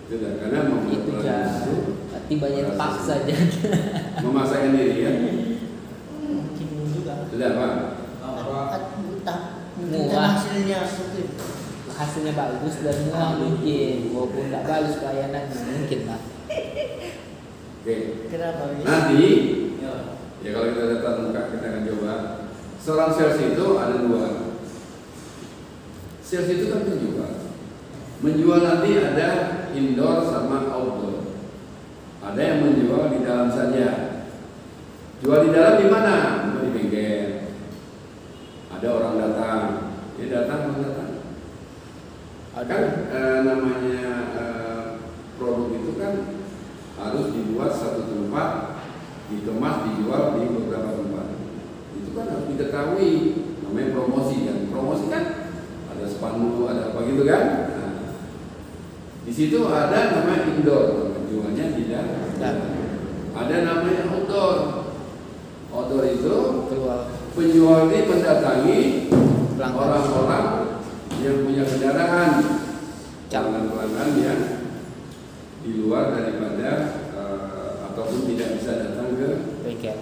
Speaker 1: Tidak, karena
Speaker 2: Itu
Speaker 1: membuat itu
Speaker 2: tibanya paksa aja.
Speaker 1: memasakkan diri ya.
Speaker 3: Mungkin juga.
Speaker 1: Tidak Pak.
Speaker 3: Mungkin
Speaker 2: Murah.
Speaker 3: hasilnya mungkin.
Speaker 2: Hasilnya bagus dan murah mungkin, walaupun tidak bagus pelayanannya mungkin Pak.
Speaker 1: Oke.
Speaker 3: Kenapa?
Speaker 1: Nanti ya kalau kita datang muka kita akan coba. Seorang sales itu ada dua. Sales itu kan menjual. Menjual nanti ada indoor sama outdoor. Ada yang menjual di dalam saja. Jual di dalam di mana? Di bengkel. Ada orang datang, dia datang. Kan namanya produk itu kan harus dibuat satu tempat, dikemas, dijual di beberapa tempat. Itu kan harus diketahui, namanya promosi kan. Promosi kan ada spanduk, ada apa gitu kan. Nah, di situ ada namanya indoor, jualnya tidak. Ada namanya outdoor. Outdoor itu
Speaker 2: Keluar
Speaker 1: penjual ini mendatangi
Speaker 2: pelanggan.
Speaker 1: orang-orang yang punya kendaraan, pelanggan-pelanggan yang di luar daripada ataupun tidak bisa datang ke
Speaker 2: bengkel.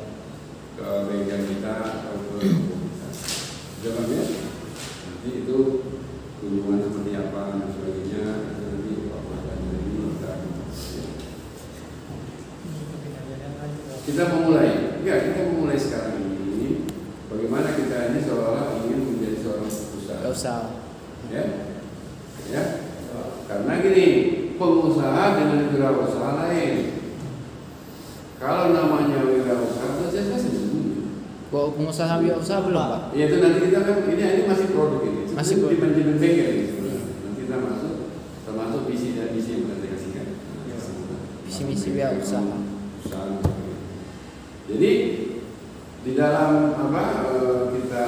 Speaker 1: bengkel kita atau ke kita. Jangan ya, nanti itu kunjungan seperti apa dan sebagainya nanti pelanggan ini kita memulai. Kita memulai sekarang ini. Bagaimana kita ini seolah ingin menjadi seorang pengusaha.
Speaker 2: Gak usah.
Speaker 1: Ya. Karena gini, pengusaha dengan wirausaha lain. Kalau namanya wirausaha, saya sendiri.
Speaker 2: Kalau pengusaha usaha belum Pak?
Speaker 1: Ya itu nanti kita kan ini masih produk ini.
Speaker 2: Masih
Speaker 1: di
Speaker 2: produk.
Speaker 1: manajemen bengkel ini. Nanti kita masuk termasuk visi dan misi yang kita kasihkan.
Speaker 2: Visi misi usaha.
Speaker 1: Jadi di dalam kita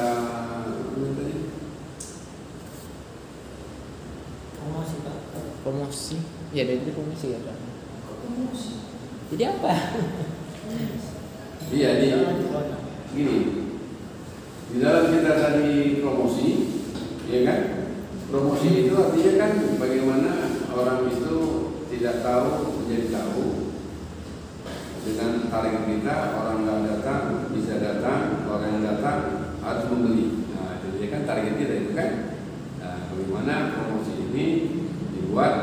Speaker 3: Promosi Pak.
Speaker 2: Promosi. Ya dari itu promosi ya Pak.
Speaker 3: Promosi.
Speaker 2: Jadi apa?
Speaker 1: Iya gini. Di dalam kita tadi promosi, ya kan? Promosi itu artinya kan bagaimana orang itu tidak tahu menjadi tahu. Dengan target kita, orang nggak datang bisa datang, orang yang datang harus membeli. Nah, itu dia kan target kita itu kan. Nah, bagaimana promosi ini dibuat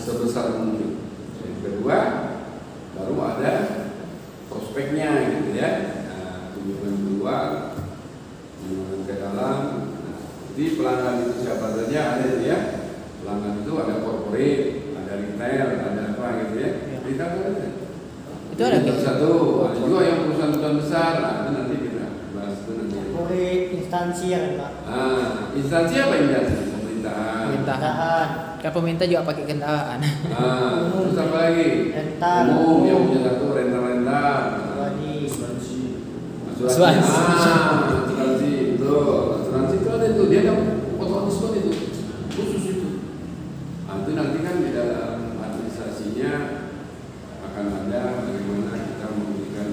Speaker 1: sebesar mungkin. Yang kedua, baru ada prospeknya gitu ya. Nah, kunjungan keluar, kunjungan ke dalam. Nah, jadi pelanggan itu siapa saja ada itu ya. Pelanggan itu ada corporate, ada retail, ada apa gitu ya. Retail ada.
Speaker 2: Itu ada
Speaker 1: satu, ada juga yang perusahaan besar. Nah, itu nanti kita bahas itu nanti.
Speaker 3: Corporate instansi ya kan Pak.
Speaker 1: Instansi apa instansi? Pemerintahan.
Speaker 2: Kan pemerintah juga pakai kendaraan.
Speaker 1: Terus apa lagi?
Speaker 3: Rental.
Speaker 1: Umum yang punya satu rental. Asuransi. Asuransi. Betul. Asuransi itu ada itu. Dia dapat potongan diskon itu. Khusus itu. Nah, itu nanti kan di dalam administrasinya akan ada bagaimana kita memberikan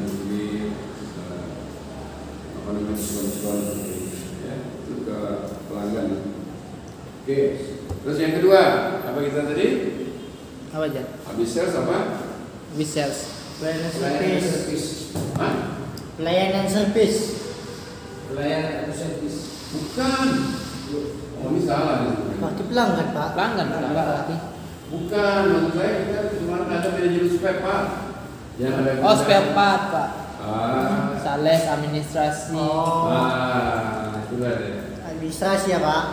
Speaker 1: diskon ya, itu ke pelanggan. Oke. Terus yang kedua, apa kita tadi?
Speaker 2: Apa aja?
Speaker 1: Habis sales apa?
Speaker 2: Habis sales.
Speaker 3: Pelayanan service.
Speaker 1: Hah?
Speaker 3: Pelayanan service.
Speaker 4: Pelayanan atau servis?
Speaker 1: Bukan. Oh, ini salah nih.
Speaker 3: Berarti pelanggan Pak.
Speaker 2: Pelanggan berarti.
Speaker 1: Bukan, maksud saya kita cuma ada manajemen spare part. Yang ada
Speaker 2: Oh, spare part, Pak. Sales, administrasi.
Speaker 1: Itu ada.
Speaker 3: Administrasi ya Pak.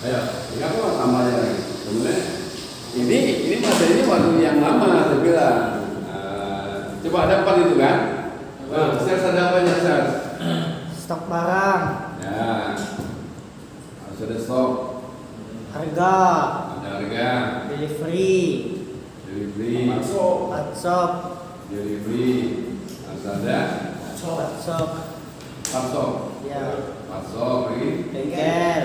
Speaker 1: Ayo, ini apa tambahnya lagi? Kemudian ini materinya waktu yang lama saya bilang. Coba ada 4 itu kan? Sales ada apa aja sales?
Speaker 3: Stok barang.
Speaker 1: Ya, harus ada stok.
Speaker 3: Harga.
Speaker 1: Ada harga.
Speaker 3: Delivery. WhatsApp.
Speaker 1: Delivery. Harus ada. WhatsApp.
Speaker 3: Ya.
Speaker 1: WhatsApp lagi.
Speaker 3: Bengkel.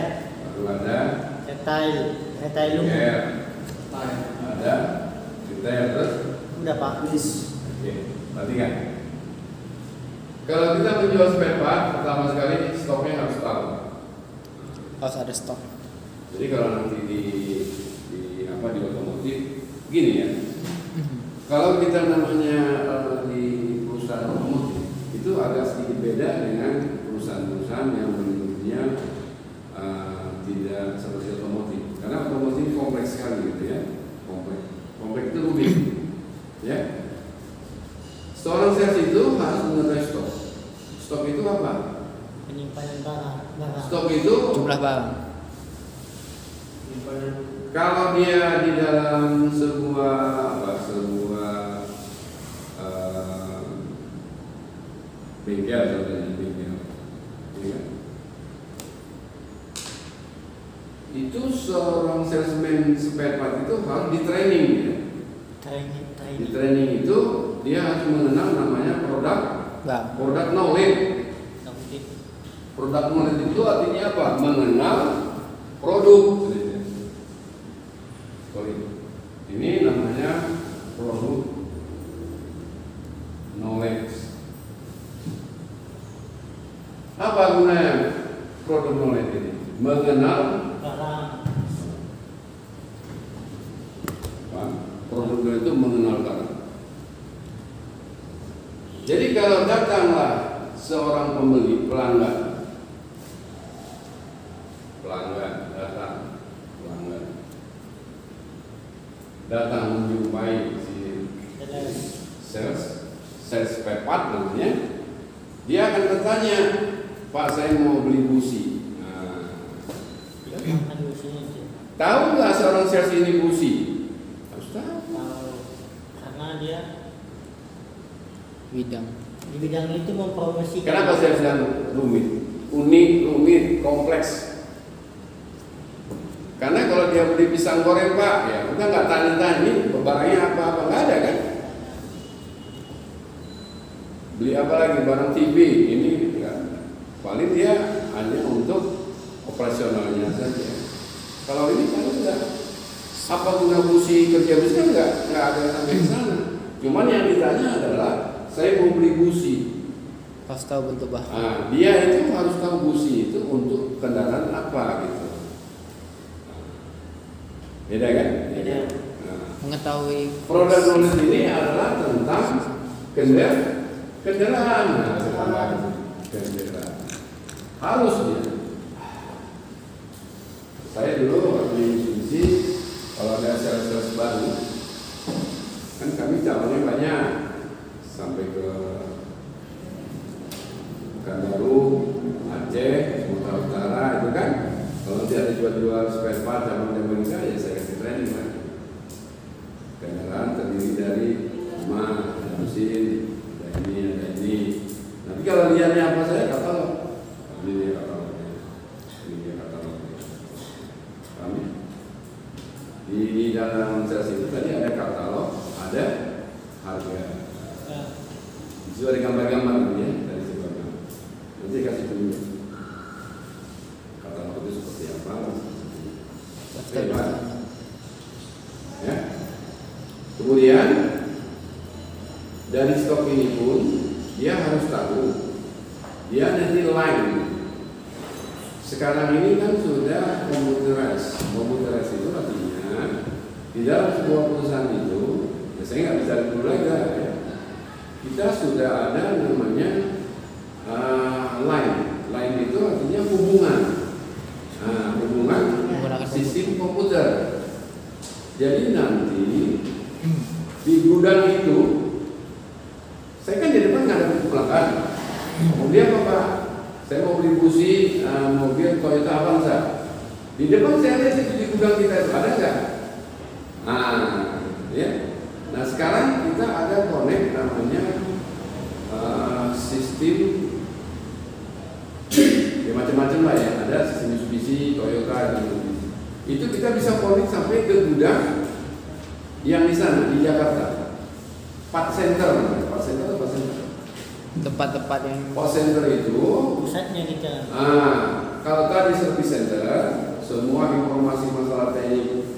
Speaker 1: Baru ada.
Speaker 3: Retail umum.
Speaker 1: Ada. Retail terus.
Speaker 3: Udah Pak.
Speaker 1: Oke, perhatikan. Kalau kita menjual spare part, pertama sekali stoknya harus tahu.
Speaker 2: Harus ada stok.
Speaker 1: Jadi kalau nanti di otomotif, gini ya. Kalau kita namanya di perusahaan otomotif, itu agak sedikit beda dengan perusahaan-perusahaan yang bentuknya tidak seperti otomotif. Karena otomotif kompleks sekali gitu ya. Kompleks itu rumit. Ya. Seorang sales itu harus mengetahui stok. Stok itu apa?
Speaker 3: Penyimpanan barang.
Speaker 1: Stok itu
Speaker 2: Jumlah barang.
Speaker 1: kalau dia di dalam sebuah bengkel contohnya bengkel, ya. Itu seorang salesman spare part itu harus di training ya. Di training itu dia harus mengenal namanya produk knowledge. Produk knowledge itu artinya apa? Mengenal produk. Ini namanya produk knowledge. Apa gunanya produk knowledge ini? Mengenal
Speaker 3: Barang.
Speaker 1: Produk itu mengenal barang. Jadi kalau datanglah seorang pembeli, pelanggan datang menjumpai si sales spare part namanya, dia akan bertanya, Pak saya mau beli busi. Tahu nggak seorang sales ini busi? Harus tahu.
Speaker 3: Karena dia
Speaker 2: Di
Speaker 3: bidang itu mempromosikan.
Speaker 1: Kenapa saya bilang rumit, rumit, kompleks? Karena kalau dia beli pisang goreng Pak, ya udah nggak tanya-tanya barangnya apa-apa, nggak ada kan? Beli apa lagi barang TV ini enggak. Paling dia hanya untuk operasionalnya saja. Kalau ini kan enggak. Apa guna busi kerja busi kan enggak ada sampai ke sana. Cuman yang ditanya adalah saya mau beli busi.
Speaker 2: Pas tahu bentuk bahan.
Speaker 1: Dia itu harus tahu busi itu untuk kendaraan apa gitu. Beda kan?
Speaker 3: Beda.
Speaker 1: Nah,
Speaker 2: Mengetahui
Speaker 1: produk knowledge ini adalah tentang kendaraan. Nah, kendaraan. Harus dia. Saya dulu waktu di Mitsubishi, kalau ada sales baru, kan kami calonnya banyak, sampai ke Pekanbaru, Aceh, Sumatera Utara itu kan. Kalau nanti ada jual-jual spare part zaman-zaman itu ya saya kasih training kan. Kendaraan terdiri dari rumah, ada mesin, ada ini. Tapi kalau lihatnya apa saya katalog. Ini dia katalognya. Ini dia katalognya. Kami di dalam sales itu tadi ada katalog, ada harga. Di situ ada gambar-gambar ya dari sebelumnya. Nanti kasih tunjuk katalog itu seperti apa. Oke, Pak. Ya. Kemudian dari stok ini pun dia harus tahu dia nanti line. Sekarang ini kan sudah computerized. Computerized itu artinya di dalam sebuah perusahaan itu, ya saya nggak bisa dulu lagi ya. Kita sudah ada namanya line. Line itu artinya hubungan. Nah, hubungan sistem komputer. Jadi nanti di gudang itu, saya kan di depan nggak ada buku pelanggan. Kemudian Pak, saya mau beli busi mobil Toyota Avanza. Di depan saya lihat itu di gudang kita itu ada nggak? Nah, ya. Nah sekarang kita ada connect namanya sistem, ya macam-macam lah ya. Ada sistem Mitsubishi, Toyota gitu. Itu kita bisa connect sampai ke gudang yang di sana di Jakarta. Part center.
Speaker 2: tempat-tempat yang
Speaker 1: Part center itu
Speaker 3: Pusatnya kita.
Speaker 1: kalau tadi service center, semua informasi masalah teknik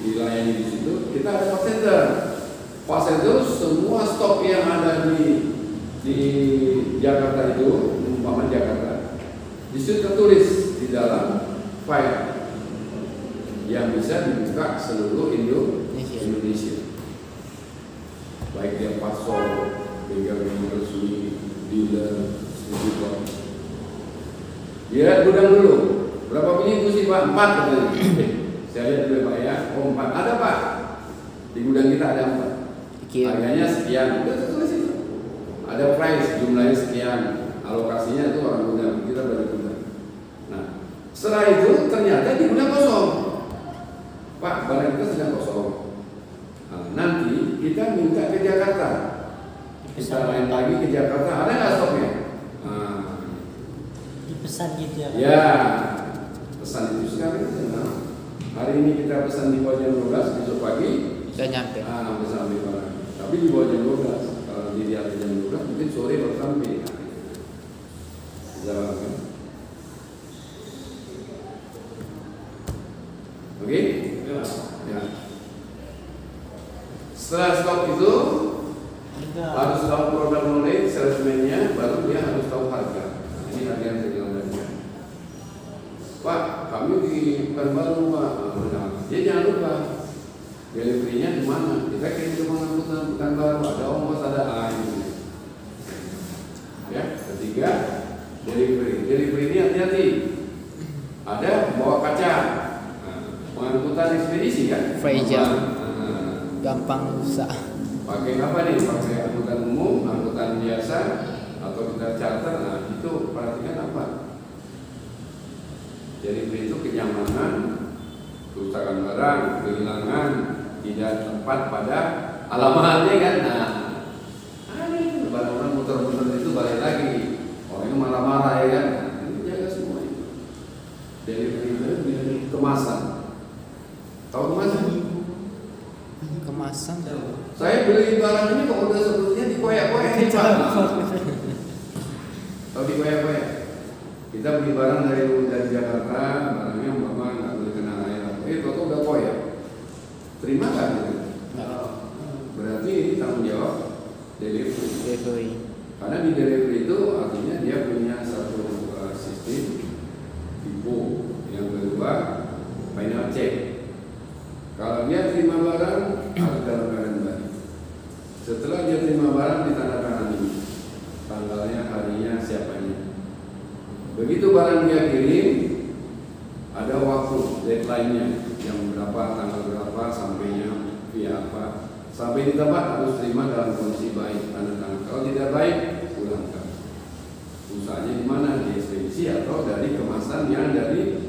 Speaker 1: dilayani di situ. Kita ada part center. Part center semua stok yang ada di Jakarta itu, umpama Jakarta, di situ tertulis di dalam file yang bisa dibuka seluruh Indonesia. Baik dia pasar, bengkel resmi, dealer, distributor. Dia gudang dulu. Berapa biji busi Pak? 4 katanya. Saya lihat dulu Pak ya. Oh 4. Ada Pak. Di gudang kita ada 4. Harganya sekian. Udah tertulis itu. Ada price, jumlahnya sekian. Alokasinya itu orang gudang. Kita bagi gudang. Nah, setelah itu ternyata di gudang kosong. Pak, barang kita sedang kosong. Nah, nanti kita minta ke Jakarta. Kita lain lagi ke Jakarta. Ada nggak stoknya?
Speaker 3: Dipesan gitu ya.
Speaker 1: Ya, pesan itu sekarang. Hari ini kita pesan di bawah jam 12, besok pagi
Speaker 2: sudah nyampe.
Speaker 1: bisa ambil barang. Tapi di bawah jam 12, kalau di atas jam 12 mungkin sore baru sampai. Jalan kan? Oke? Ya. Setelah stok itu harus tahu produk knowledge, salesman-nya, baru dia harus tahu harga. Ini harga yang saya bilang tadi. Pak, kami di Pekanbaru Pak. Dia jangan lupa delivery-nya di mana? Kita kirim ke pengangkutan Pekanbaru, ada ongkos, ada ini. Ya, ketiga delivery. Delivery ini hati-hati. Ada bawa kaca. Pengangkutan ekspedisi kan?
Speaker 2: Fragile. Gampang rusak.
Speaker 1: Pakai apa nih? Pakai angkutan umum, angkutan biasa, atau kita charter. Nah, itu perhatikan apa? Jadi itu kenyamanan, kerusakan barang, kehilangan, tidak tepat pada alamatnya kan? Nah, ini barang-barang muter-muter itu balik lagi. Orangnya marah-marah ya kan? Nah, itu jaga semua itu. Delivery kemasan. Tahu kemasan?
Speaker 2: Kemasan.
Speaker 1: Saya beli barang ini kok udah sebetulnya dikoyak-koyak nih Pak. Kalau dikoyak-koyak, kita beli barang dari Jakarta, barangnya umpama nggak boleh kena air, kok udah koyak. Terima kan gitu? Berarti ini tanggung jawab delivery. Karena di delivery itu artinya dia punya satu sistem tipu, yang kedua final check. Setelah dia terima barang ditandatangani, tanggalnya, harinya, siapanya. Begitu barang dia kirim, ada waktu deadline-nya, jam berapa, tanggal berapa, sampainya via apa. Sampai di tempat harus terima dalam kondisi baik, tanda tangan. Kalau tidak baik, pulangkan. Usahanya di mana? Di ekspedisi atau dari kemasan yang dari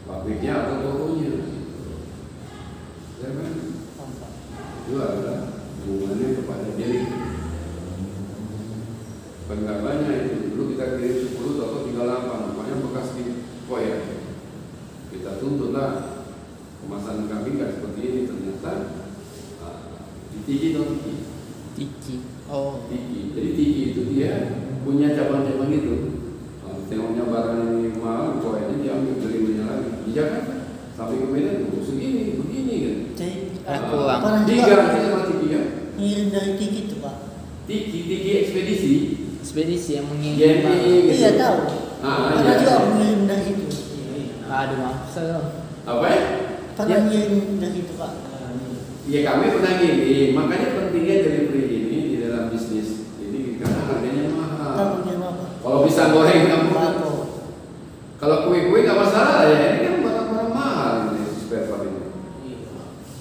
Speaker 1: pabriknya atau tokonya. Ya kan? Itu adalah hubungannya kepada diri. Penggabanya itu dulu kita kirim 10 atau 38, makanya bekas di koyak. Kita tuntutlah kemasan kami nggak seperti ini, ternyata Tiki atau Tiki?
Speaker 2: Tiki. Oh.
Speaker 1: Tiki. Jadi Tiki itu dia punya cabang-cabang itu. Tengoknya barang ini mahal, koyaknya dia ambil terimanya lagi. Iya kan? Sampai ke Medan, segini, begini kan?
Speaker 3: Jadi
Speaker 2: Kurang.
Speaker 1: Digaransi sama Tiki ya?
Speaker 3: ngirim dari Tiki itu Pak.
Speaker 1: Tiki ekspedisi.
Speaker 2: Ekspedisi yang mengirim.
Speaker 1: Jadi, gitu.
Speaker 3: Iya tahu. Ada
Speaker 1: iya.
Speaker 3: juga mengirim dari situ.
Speaker 2: Aduh maksud.
Speaker 1: Apa ya?
Speaker 3: Pernah ngirim dari situ Pak.
Speaker 1: Ya kami pernah gini, makanya pentingnya delivery ini di dalam bisnis. Jadi karena harganya mahal.
Speaker 3: Tahu ngirim apa?
Speaker 1: Kalau bisa goreng kamu,
Speaker 3: Apa?
Speaker 1: kalau kue-kue nggak masalah ya. Ini kan barang-barang mahal ini spare part ini.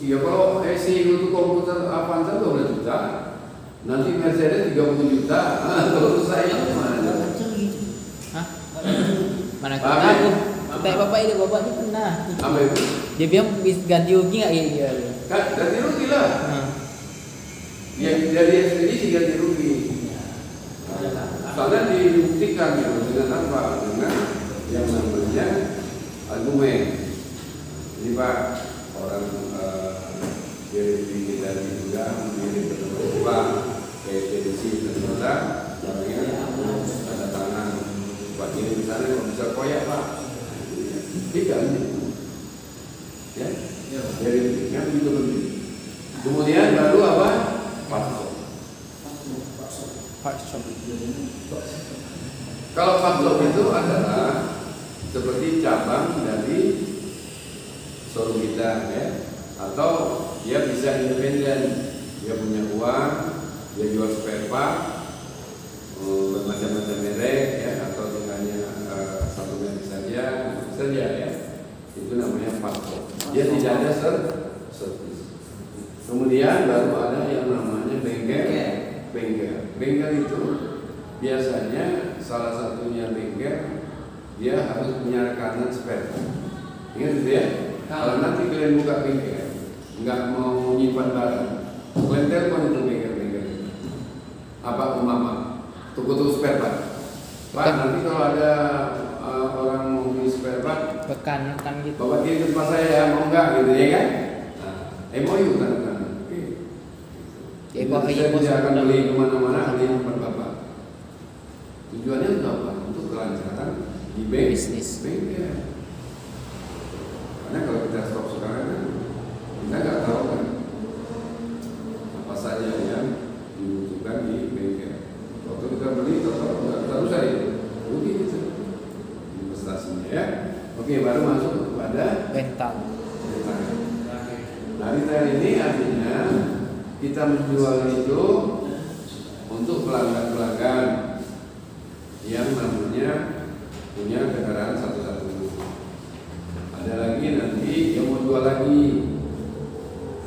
Speaker 1: Iya kalau SI untuk komputer Avanza 12 juta, nanti Mercedes 30 juta. Kalau saya mana?
Speaker 3: Nggak kecil gitu.
Speaker 2: Hah? Mana
Speaker 1: Paham
Speaker 2: kita
Speaker 1: ya?
Speaker 2: aku? Tanya bapak itu, bapaknya pernah.
Speaker 1: Apa itu?
Speaker 2: Dia bilang ganti rugi nggak ya dia?
Speaker 1: Kan ganti rugi lah.
Speaker 2: Nah.
Speaker 1: Ya dari ekspedisi ganti rugi. Soalnya dibuktikan ya, dengan apa? Dengan yang namanya argumen. Ini Pak, orang dari kita juga mengirim ke tempat ke ekspedisi ternyata barangnya ada tangan. Pak ini misalnya kalau bisa koyak Pak, tidak ya, dari yang itu lebih. Kemudian baru apa? Pasok. Kalau pasok itu adalah seperti cabang dari showroom kita ya, atau dia bisa independen, dia punya uang, dia jual spare part bermacam-macam merek ya, atau hanya satu merek saja ya, itu namanya pasok. Dia tidak ada servis. Kemudian baru ada yang namanya bengkel. Bengkel itu biasanya salah satunya bengkel, dia harus punya rekanan spare. Ingat gitu ya? Kalau nanti kalian buka bengkel, nggak mau nyimpan barang, kalian telepon itu bengkel. Apa umama? Toko-toko spare part. Pak, nanti kalau ada orang mau beli spare part,
Speaker 2: Rekan gitu.
Speaker 1: bapak kirim ke tempat saya ya, mau nggak gitu ya kan? Nah, MOU kan? Oke. Saya tidak akan beli kemana-mana, beli tempat bapak. Tujuannya untuk apa? Untuk kelancaran di bisnis bengkel. Karena kalau kita stok sekarang kan, kita nggak tahu kan apa saja yang dibutuhkan di bengkel. Waktu kita beli, nggak terus saja rugi gitu investasinya ya. Oke, baru masuk kepada
Speaker 2: Rental.
Speaker 1: Nah, retail ini artinya kita menjual itu untuk pelanggan-pelanggan yang namanya punya kendaraan satu-satu. Ada lagi nanti yang mau jual lagi,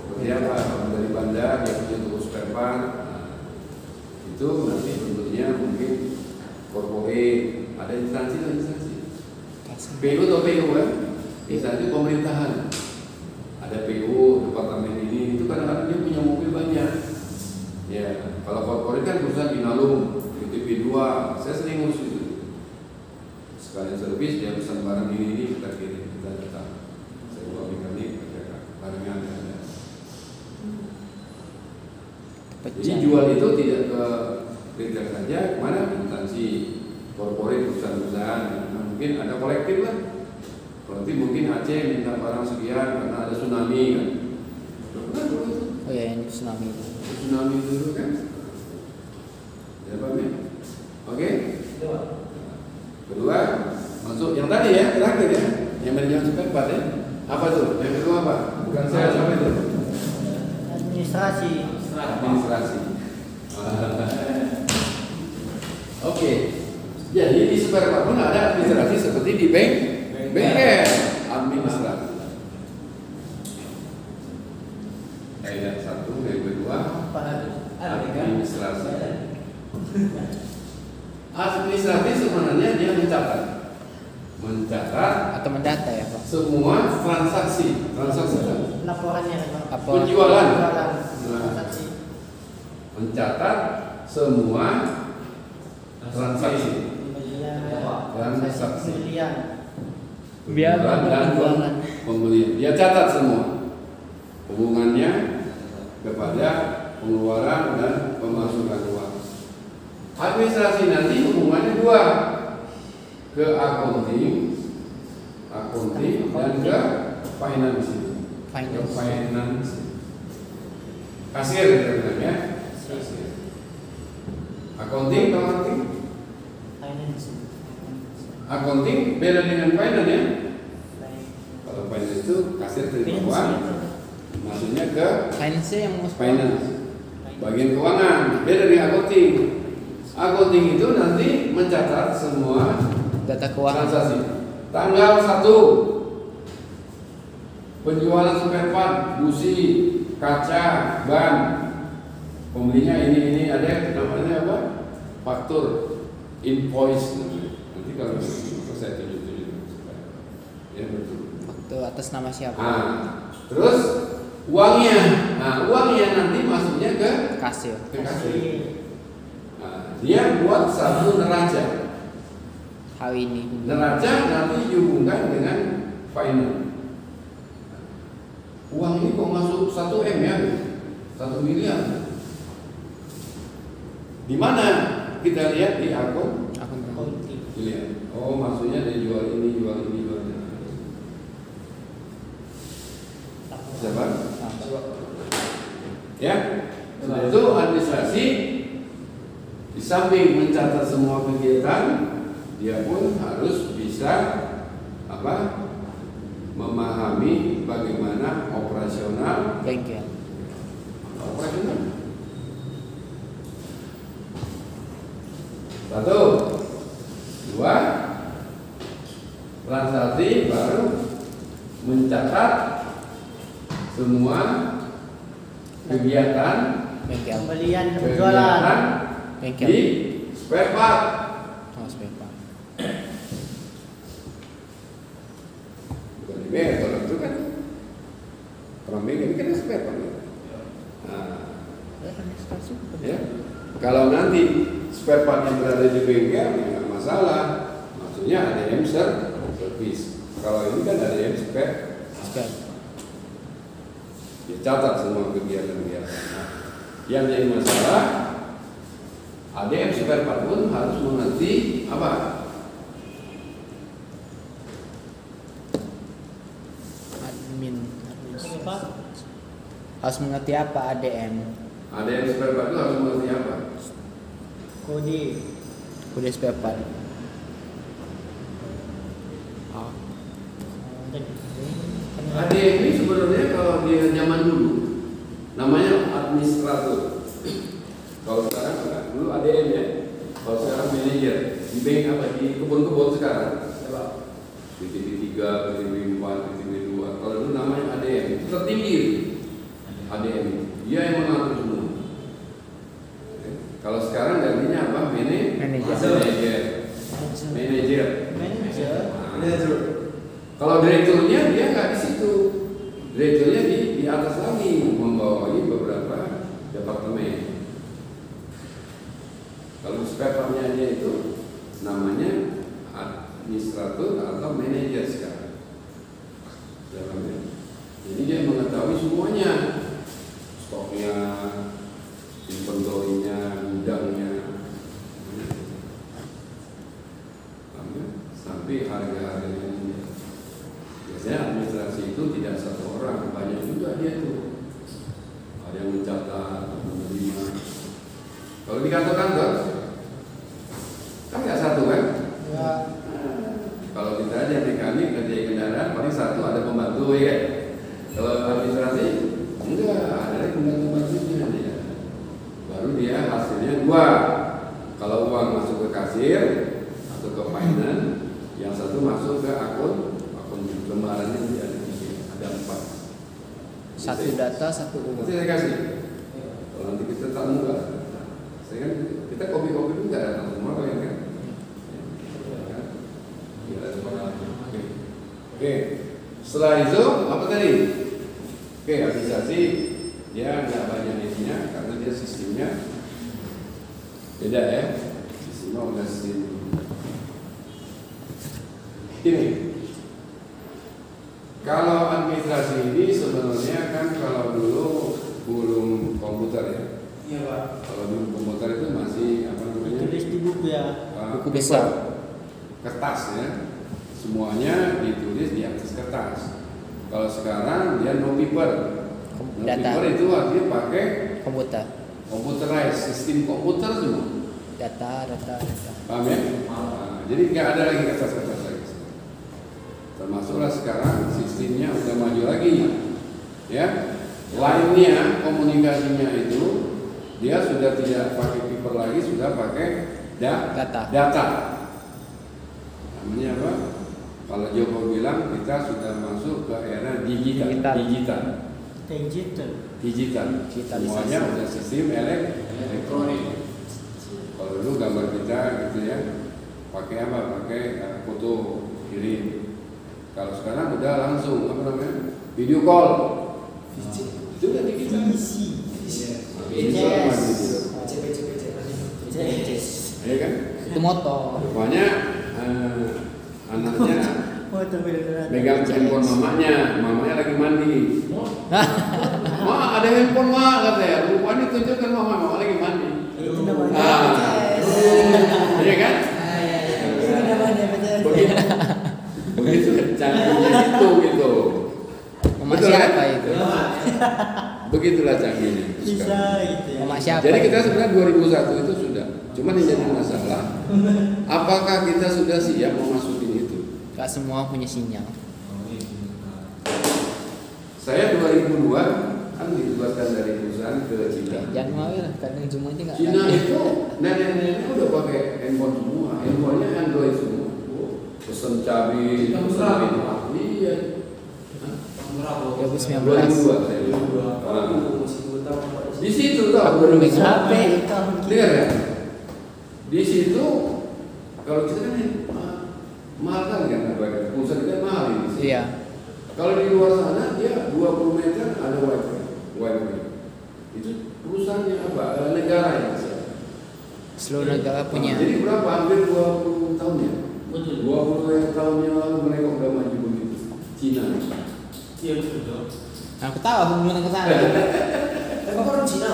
Speaker 1: seperti apa? Kalau dari bandar yang punya toko spare part, itu nanti bentuknya mungkin corporate, ada instansi. PU atau PU kan? Instansi pemerintahan. Ada PU, departemen ini, itu kadang-kadang dia punya mobil banyak. Ya, kalau corporate kan perusahaan Inalum, TV2, saya sering ngurus itu. Sekalian servis, dia pesan barang ini kita kirim, kita datang. Saya bawa mekanik, barangnya ada. Jadi jual itu tidak ke retail saja, kemana? Instansi, corporate, perusahaan-perusahaan. Nah, mungkin ada kolektif lah. Kolektif mungkin Aceh minta barang sekian karena ada tsunami kan.
Speaker 2: Oh ya, ini tsunami.
Speaker 1: Tsunami dulu kan. Ya Pak ya. Oke. Kedua, masuk yang tadi ya, terakhir ya. Yang manajemen spare part ya. Apa tuh? Yang kedua apa? Bukan saya, siapa itu?
Speaker 3: Administrasi.
Speaker 1: Administrasi. Oke. Jadi di spare part pun ada administrasi seperti di bengkel administrasi. Kaidah 1, kaidah 2, administrasi. Administrasi sebenarnya dia mencatat
Speaker 2: Atau mendata ya Pak?
Speaker 1: semua transaksi
Speaker 3: Laporannya Pak.
Speaker 1: penjualan.
Speaker 3: Transaksi.
Speaker 1: Mencatat semua transaksi
Speaker 3: Pembelian.
Speaker 1: transaksi
Speaker 3: Pembelian.
Speaker 2: Biar
Speaker 1: penjualan dan
Speaker 2: penjualan.
Speaker 1: pembelian. Dia catat semua hubungannya kepada pengeluaran dan pemasukan uang. Administrasi nanti hubungannya dua, ke accounting dan ke finance. Ke finance. Kasir kita bilang ya. Kasir. Accounting.
Speaker 3: Finance.
Speaker 1: Accounting beda dengan finance ya. Kalau finance itu kasir terima uang, maksudnya ke
Speaker 2: Finance yang mau
Speaker 1: finance, bagian keuangan. Beda dengan accounting. Accounting itu nanti mencatat semua
Speaker 2: data keuangan.
Speaker 1: transaksi. Tanggal 1 penjualan spare part, busi, kaca, ban. Pembelinya ini ada namanya apa? Faktur, invoice. Nanti kalau saya tunjuk ya betul.
Speaker 2: Waktu atas nama siapa?
Speaker 1: Terus uangnya. Uangnya nanti masuknya ke
Speaker 2: Kasir.
Speaker 1: kasir. Dia buat satu neraca.
Speaker 2: Hal ini.
Speaker 1: Neraca nanti dihubungkan dengan finance. Uang ini kok masuk 1 M ya? 1 miliar. Di mana kita lihat di akun? Lihat. Oh, maksudnya dia jual ini, jual ini, jual ini. Siapa? Ya. Nah, itu administrasi. Di samping mencatat semua kegiatan, dia pun harus bisa memahami bagaimana operasional. Satu, dua, transaksi baru mencatat semua kegiatan
Speaker 3: Pembelian dan penjualan.
Speaker 1: di spare part. Bukan di bengkel, kalau itu kan orang bengkel kan spare part. Ya. Kalau nanti spare part yang berada di bengkel ya nggak masalah, maksudnya ADM service. Kalau ini kan ADM spare. Ya catat semua kegiatan-kegiatan. Yang jadi masalah, ADM spare part pun harus mengerti apa?
Speaker 2: Harus mengerti apa ADM?
Speaker 1: ADM spare part itu harus mengerti apa?
Speaker 2: Kode spare part.
Speaker 1: ADM ini sebenarnya kalau dia zaman dulu namanya administrator. Kalau sekarang dulu ADM ya. Kalau sekarang manajer di bank apa di kebun-kebun sekarang. BTP 3, BTP 4, BTP 2. Kalau dulu namanya ADM itu tertinggi. ADM dia yang mengatur semua. Kalau sekarang gantinya apa? Manajer. Kalau direkturnya dia nggak di situ. Direkturnya di atas lagi membawahi beberapa departemen. Kalau spare part-nya dia itu namanya administrator atau manajer sekarang. Jadi dia mengetahui semuanya, stoknya, inventory-nya, gudangnya, sampai harga-harganya. Biasanya administrasi itu tidak satu orang, banyak juga dia tuh. Ada yang mencatat, menerima. Kalau di kantor-kantor kan nggak satu kan?
Speaker 3: Ya.
Speaker 1: Kalau kita aja mekanik kerja kendaraan paling satu ada pembantu ya. Kalau administrasi enggak ada pembantu-pembantunya dia. Baru dia hasil dua. Kalau uang masuk ke kasir atau ke finance, yang satu masuk ke akun lembarannya ada di sini. Ada 4.
Speaker 2: Satu data, satu uang.
Speaker 1: Nanti saya kasih. Kalau nanti kita tak muka, saya kan kita kopi-kopi itu nggak datang semua kalian kan? Ya, ada pengalaman. Oke. Setelah itu apa tadi? Oke, administrasi dia nggak banyak isinya karena dia sistemnya beda ya. Sistemnya udah sistem ini. Kalau administrasi ini sebenarnya kan kalau dulu belum komputer ya.
Speaker 3: Iya Pak.
Speaker 1: Kalau dulu komputer itu masih apa namanya?
Speaker 3: Tulis di buku ya.
Speaker 2: Buku besar.
Speaker 1: Kertas ya. Semuanya ditulis di atas kertas. Kalau sekarang dia no paper. No
Speaker 2: Data.
Speaker 1: paper itu artinya pakai
Speaker 2: Komputer.
Speaker 1: computerized, sistem komputer semua.
Speaker 2: Data.
Speaker 1: Paham ya? Nah, jadi nggak ada lagi kertas-kertas lagi. Termasuklah sekarang sistemnya udah maju lagi, ya. Lainnya komunikasinya itu dia sudah tidak pakai paper lagi, sudah pakai data. Namanya apa? Kalau Joko bilang kita sudah masuk ke era digital. Semuanya udah sistem elektronik. Kalau dulu gambar kita gitu ya, pakai apa? Pakai foto kirim. Kalau sekarang udah langsung apa namanya? Video call. Itu udah digital. Ya kan?
Speaker 2: Itu motor.
Speaker 1: Rupanya anaknya megang handphone mamanya lagi mandi. Ma, ada handphone ma katanya. Rupanya tunjukkan mama lagi mandi.
Speaker 3: Itu namanya.
Speaker 1: Iya kan?
Speaker 3: Itu namanya betul.
Speaker 1: Begitu canggihnya gitu.
Speaker 2: Mama
Speaker 1: Betul,
Speaker 2: siapa
Speaker 1: kan?
Speaker 2: itu?
Speaker 1: Begitulah canggihnya.
Speaker 3: Bisa gitu ya.
Speaker 2: Mama siapa?
Speaker 1: Jadi kita
Speaker 2: itu?
Speaker 1: sebenarnya 2001 itu sudah. Cuman yang jadi masalah, apakah kita sudah siap memasukin itu?
Speaker 2: Gak semua punya sinyal.
Speaker 1: Saya 2002 kan ditugaskan dari perusahaan ke Cina.
Speaker 2: Jangan mau ya, kadang cuma aja nggak.
Speaker 1: Cina itu nenek-neneknya udah pakai handphone semua, handphonenya Android semua. Pesen cabai, pesen minyak. Iya.
Speaker 2: Ya, 2019.
Speaker 1: 2002 saya. Di situ tahu
Speaker 2: Belum
Speaker 1: belum
Speaker 2: HP.
Speaker 1: Dengar ya? Di situ kalau kita kan mahal kan harga pulsa kita mahal ini.
Speaker 2: Iya.
Speaker 1: Kalau di luar sana dia 20 meter ada wifi. Itu perusahaannya apa? Negara yang bisa.
Speaker 2: Seluruh negara punya.
Speaker 1: Jadi berapa? Hampir 20 tahun ya? Betul. 20 tahun yang lalu mereka udah maju begitu. Cina.
Speaker 4: Iya betul.
Speaker 2: Aku tahu aku belum pernah ke sana.
Speaker 4: Emang orang Cina?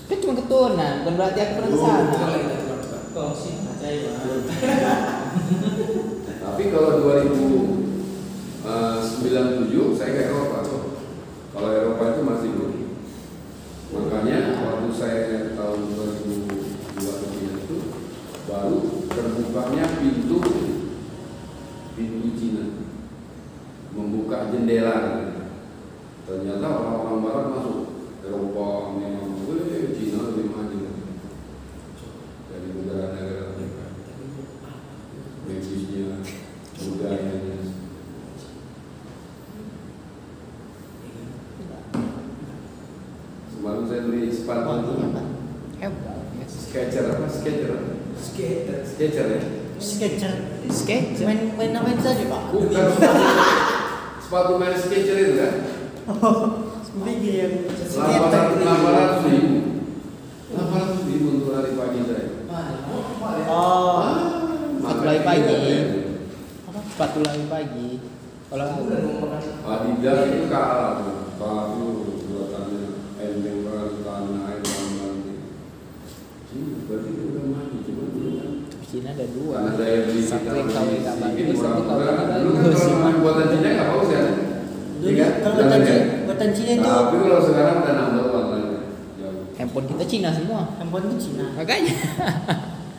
Speaker 2: Kan cuma keturunan, bukan berarti aku pernah ke sana.
Speaker 4: Kok sih percaya?
Speaker 1: Tapi kalau 2097 saya ke Eropa tuh. Kalau Eropa itu masih belum. Makanya waktu saya tahun 2002 itu baru terbukanya pintu Cina, membuka jendela. Ternyata orang-orang Barat masuk Eropa memang Cina lebih maju dari negara-negara mereka. Bisnisnya, budayanya. Semalam saya beli sepatu
Speaker 2: Hebat.
Speaker 1: Skechers apa? Skechers ya?
Speaker 3: Sketcher. Main saja Pak.
Speaker 1: Bukan sepatu main Skechers itu kan?
Speaker 3: Beli yang
Speaker 1: 800 ribu untuk lari pagi saya.
Speaker 3: Oh.
Speaker 2: Sepatu lari pagi. Sepatu lari pagi. Kalau
Speaker 1: Adidas itu kalah tuh. Kalah tuh buatannya enteng banget tanah air nanti. Ini berarti udah maju cuma dulu kan.
Speaker 2: Cina ada dua.
Speaker 1: Karena daya beli
Speaker 2: Satu
Speaker 1: kita
Speaker 2: yang KW tak
Speaker 1: sedikit
Speaker 2: bagus, satu KW
Speaker 1: murah-murah.
Speaker 2: tak
Speaker 1: Dulu kan
Speaker 2: bagus.
Speaker 1: kalau buatan Cina nggak bagus ya.
Speaker 3: Dulu
Speaker 1: Iya kan?
Speaker 3: kalau buatan Cina itu
Speaker 1: Tapi kalau sekarang udah number one lah. Jauh.
Speaker 2: Handphone kita Cina semua.
Speaker 3: handphone itu Cina.
Speaker 2: Makanya.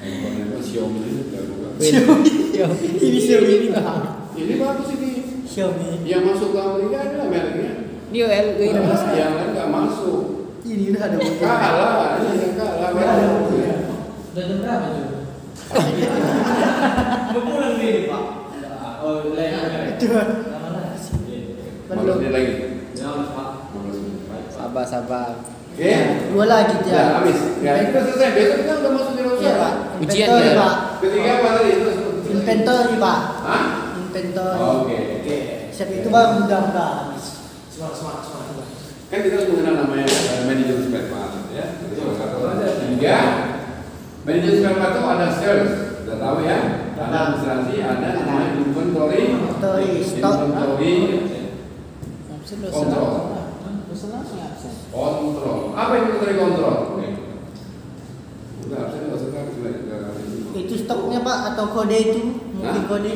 Speaker 1: Handphone itu Xiaomi itu nggak bukan.
Speaker 3: Ini Xiaomi ini Pak.
Speaker 1: Ini bagus ini.
Speaker 3: Xiaomi.
Speaker 1: Yang masuk ke Amerika adalah mereknya.
Speaker 2: Dia LG
Speaker 1: Yang lain nggak masuk.
Speaker 3: Ini udah ada buku.
Speaker 1: Kalah, ini yang kalah. 15 menit lagi.
Speaker 4: Ya, Pak.
Speaker 1: 15 menit.
Speaker 2: Sabar.
Speaker 1: Oke.
Speaker 3: Dua lagi
Speaker 1: Ya,
Speaker 3: ya.
Speaker 1: habis. Ya, kita selesai. Besok kita udah masuk di
Speaker 3: Iya
Speaker 1: Rosa.
Speaker 3: pak.
Speaker 2: Ujian
Speaker 3: Inventory
Speaker 2: ya?
Speaker 3: pak.
Speaker 1: Ketiga apa tadi?
Speaker 3: Inventory pak.
Speaker 1: Hah?
Speaker 3: Inventory.
Speaker 1: Oke.
Speaker 3: Siap itu baru mudah habis.
Speaker 4: Semangat.
Speaker 1: Kan kita harus mengenal namanya manajemen spare part ya. Jadi salah satu ada tiga. Manajemen spare part itu ada sales, udah tahu ya. Ada administrasi, ada namanya inventory,
Speaker 3: Inventory, stock.
Speaker 1: inventory,
Speaker 2: Absen dosen
Speaker 1: Kontrol.
Speaker 2: apa? Dosen langsung absen.
Speaker 1: kontrol. Apa inventory kontrol? Oke. Udah absen nggak usah
Speaker 3: Itu stoknya pak atau kode itu? Moving
Speaker 1: Hah?
Speaker 3: kode.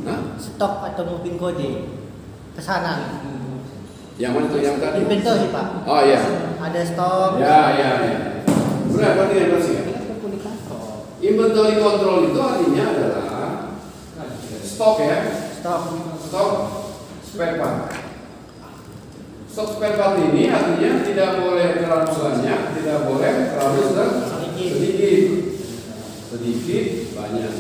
Speaker 1: Hah?
Speaker 3: Stok atau moving kode. Pesanan.
Speaker 1: Yang mana tuh yang tadi?
Speaker 3: Inventory pak.
Speaker 1: Oh iya.
Speaker 3: Ada stok.
Speaker 1: Ya. Benar, berarti yang bersih ya. Inventory control itu artinya adalah stok ya.
Speaker 3: Stok.
Speaker 1: Stok spare part. Stok spare part ini artinya tidak boleh terlalu banyak, tidak boleh terlalu sedikit. Sedikit banyak.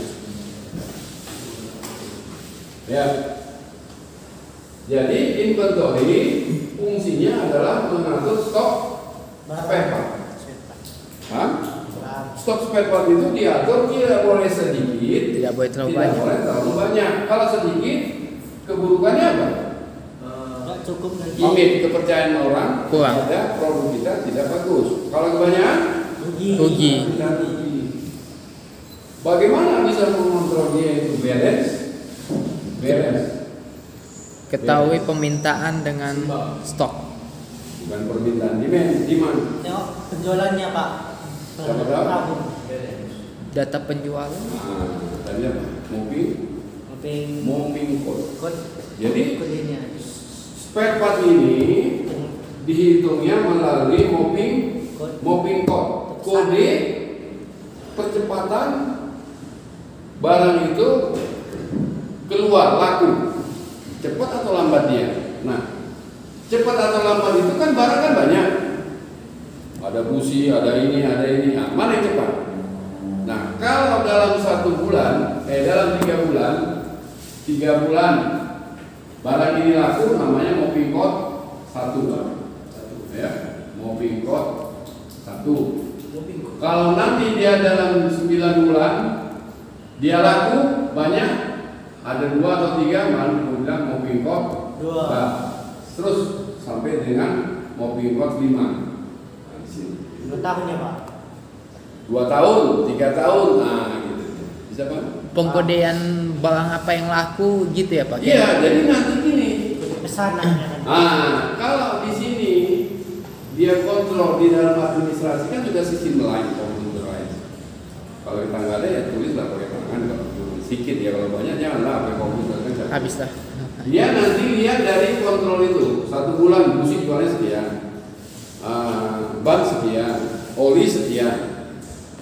Speaker 1: Ya. Jadi inventory fungsinya adalah mengatur stok spare part. Hah? Stok spare part itu diatur tidak boleh sedikit,
Speaker 2: Tidak boleh terlalu
Speaker 1: tidak
Speaker 2: banyak.
Speaker 1: boleh terlalu banyak. Kalau sedikit, keburukannya apa?
Speaker 3: Nggak cukup nanti.
Speaker 1: Image kepercayaan orang
Speaker 2: Kurang.
Speaker 1: terhadap produk kita tidak bagus. Kalau kebanyakan,
Speaker 2: Rugi.
Speaker 1: kita rugi. Bagaimana bisa mengontrol dia itu balance?
Speaker 2: Ketahui permintaan dengan stok.
Speaker 1: Bukan permintaan, demand.
Speaker 3: Tengok penjualannya pak.
Speaker 1: Siapa tahu?
Speaker 3: Tahun.
Speaker 2: Data penjualan.
Speaker 1: Nah, tadi apa?
Speaker 3: Moving
Speaker 1: Moving code.
Speaker 3: code.
Speaker 1: Jadi
Speaker 3: Kodenya.
Speaker 1: spare part ini dihitungnya melalui moving code. Kode percepatan barang itu keluar laku. Cepat atau lambat dia. Nah, cepat atau lambat itu kan barang kan banyak. Ada busi, ada ini. Nah, mana yang cepat? Nah, kalau dalam 1 bulan, dalam 3 bulan barang ini laku, namanya moving code 1 bang. Ya, moving code 1. Kalau nanti dia dalam 9 bulan dia laku banyak, ada 2 atau 3, baru bilang moving code
Speaker 3: 2.
Speaker 1: Nah, terus sampai dengan moving code 5.
Speaker 3: 2 tahun ya pak.
Speaker 1: 2 tahun, 3 tahun, nah gitu. Bisa Pak?
Speaker 2: Pengkodean barang apa yang laku gitu ya Pak?
Speaker 1: Iya, jadi nanti gini.
Speaker 3: Pesanannya.
Speaker 1: Kalau di sini dia kontrol di dalam administrasi kan juga sistem lain, computerized. Kalau kita nggak ada ya tulislah pakai tangan, kalau sedikit ya, kalau banyak janganlah pakai komputer kan.
Speaker 2: Habis lah.
Speaker 1: Dia nanti lihat dari kontrol itu 1 bulan musik jualnya sekian, ban sekian, oli sekian.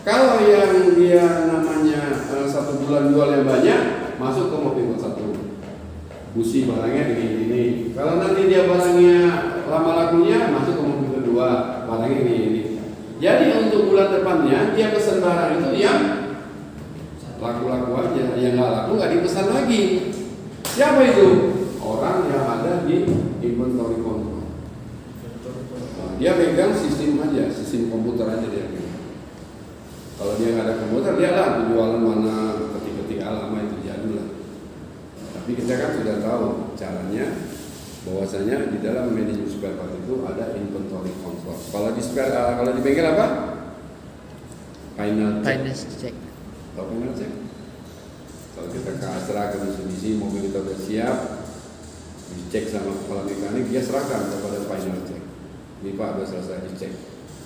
Speaker 1: Kalau yang dia namanya 1 bulan jualnya banyak, masuk ke mobil 1. Busi barangnya ini. Kalau nanti dia barangnya lama lakunya, masuk ke mobil kedua, barangnya ini. Jadi untuk bulan depannya dia pesan barang itu yang laku-laku aja, yang nggak laku nggak dipesan lagi. Siapa itu? Orang yang ada di inventory control. Nah, dia pegang sistem aja, sistem komputer aja dia pegang. Kalau dia nggak ada komputer, dia lah penjualan mana, ketik-ketik alamat itu jadul lah. Tapi kita kan sudah tahu caranya, bahwasanya di dalam manajemen spare part itu ada inventory control. Kalau di kalau di bengkel apa? Final check.
Speaker 2: Finance check.
Speaker 1: Tahu final check? Kalau kita ke Astra, ke Mitsubishi, mobil kita udah siap, dicek sama kepala mekanik, dia serahkan kepada final check. Ini Pak sudah selesai dicek.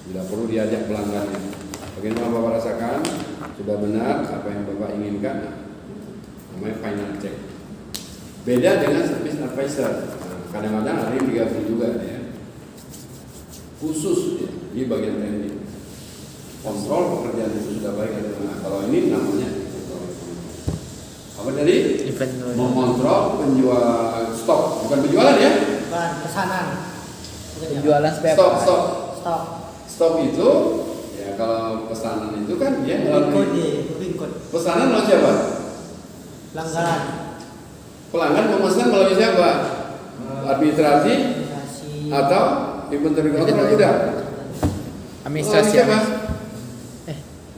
Speaker 1: Bila perlu diajak pelanggannya. Bagaimana Bapak rasakan? Sudah benar apa yang Bapak inginkan? Namanya final check. Beda dengan service advisor. Kadang-kadang ada yang digabung juga ya. Khusus ya, di bagian teknik. Kontrol pekerjaan itu sudah baik atau enggak. Kalau ini namanya kontrol. Apa tadi?
Speaker 2: Inventory.
Speaker 1: Mengontrol penjual stok, bukan penjualan ya?
Speaker 3: Bukan pesanan.
Speaker 2: Penjualan spare
Speaker 1: Stok,
Speaker 2: part.
Speaker 1: stok.
Speaker 3: Stok.
Speaker 1: Stok itu ya kalau pesanan itu kan dia
Speaker 3: Moving
Speaker 1: melalui
Speaker 3: code.
Speaker 1: pesanan melalui siapa?
Speaker 3: Pelanggaran.
Speaker 1: Pelanggan memesan melalui siapa? Administrasi
Speaker 3: Administrasi.
Speaker 1: atau inventory control udah?
Speaker 2: Administrasi.
Speaker 1: Melalui siapa?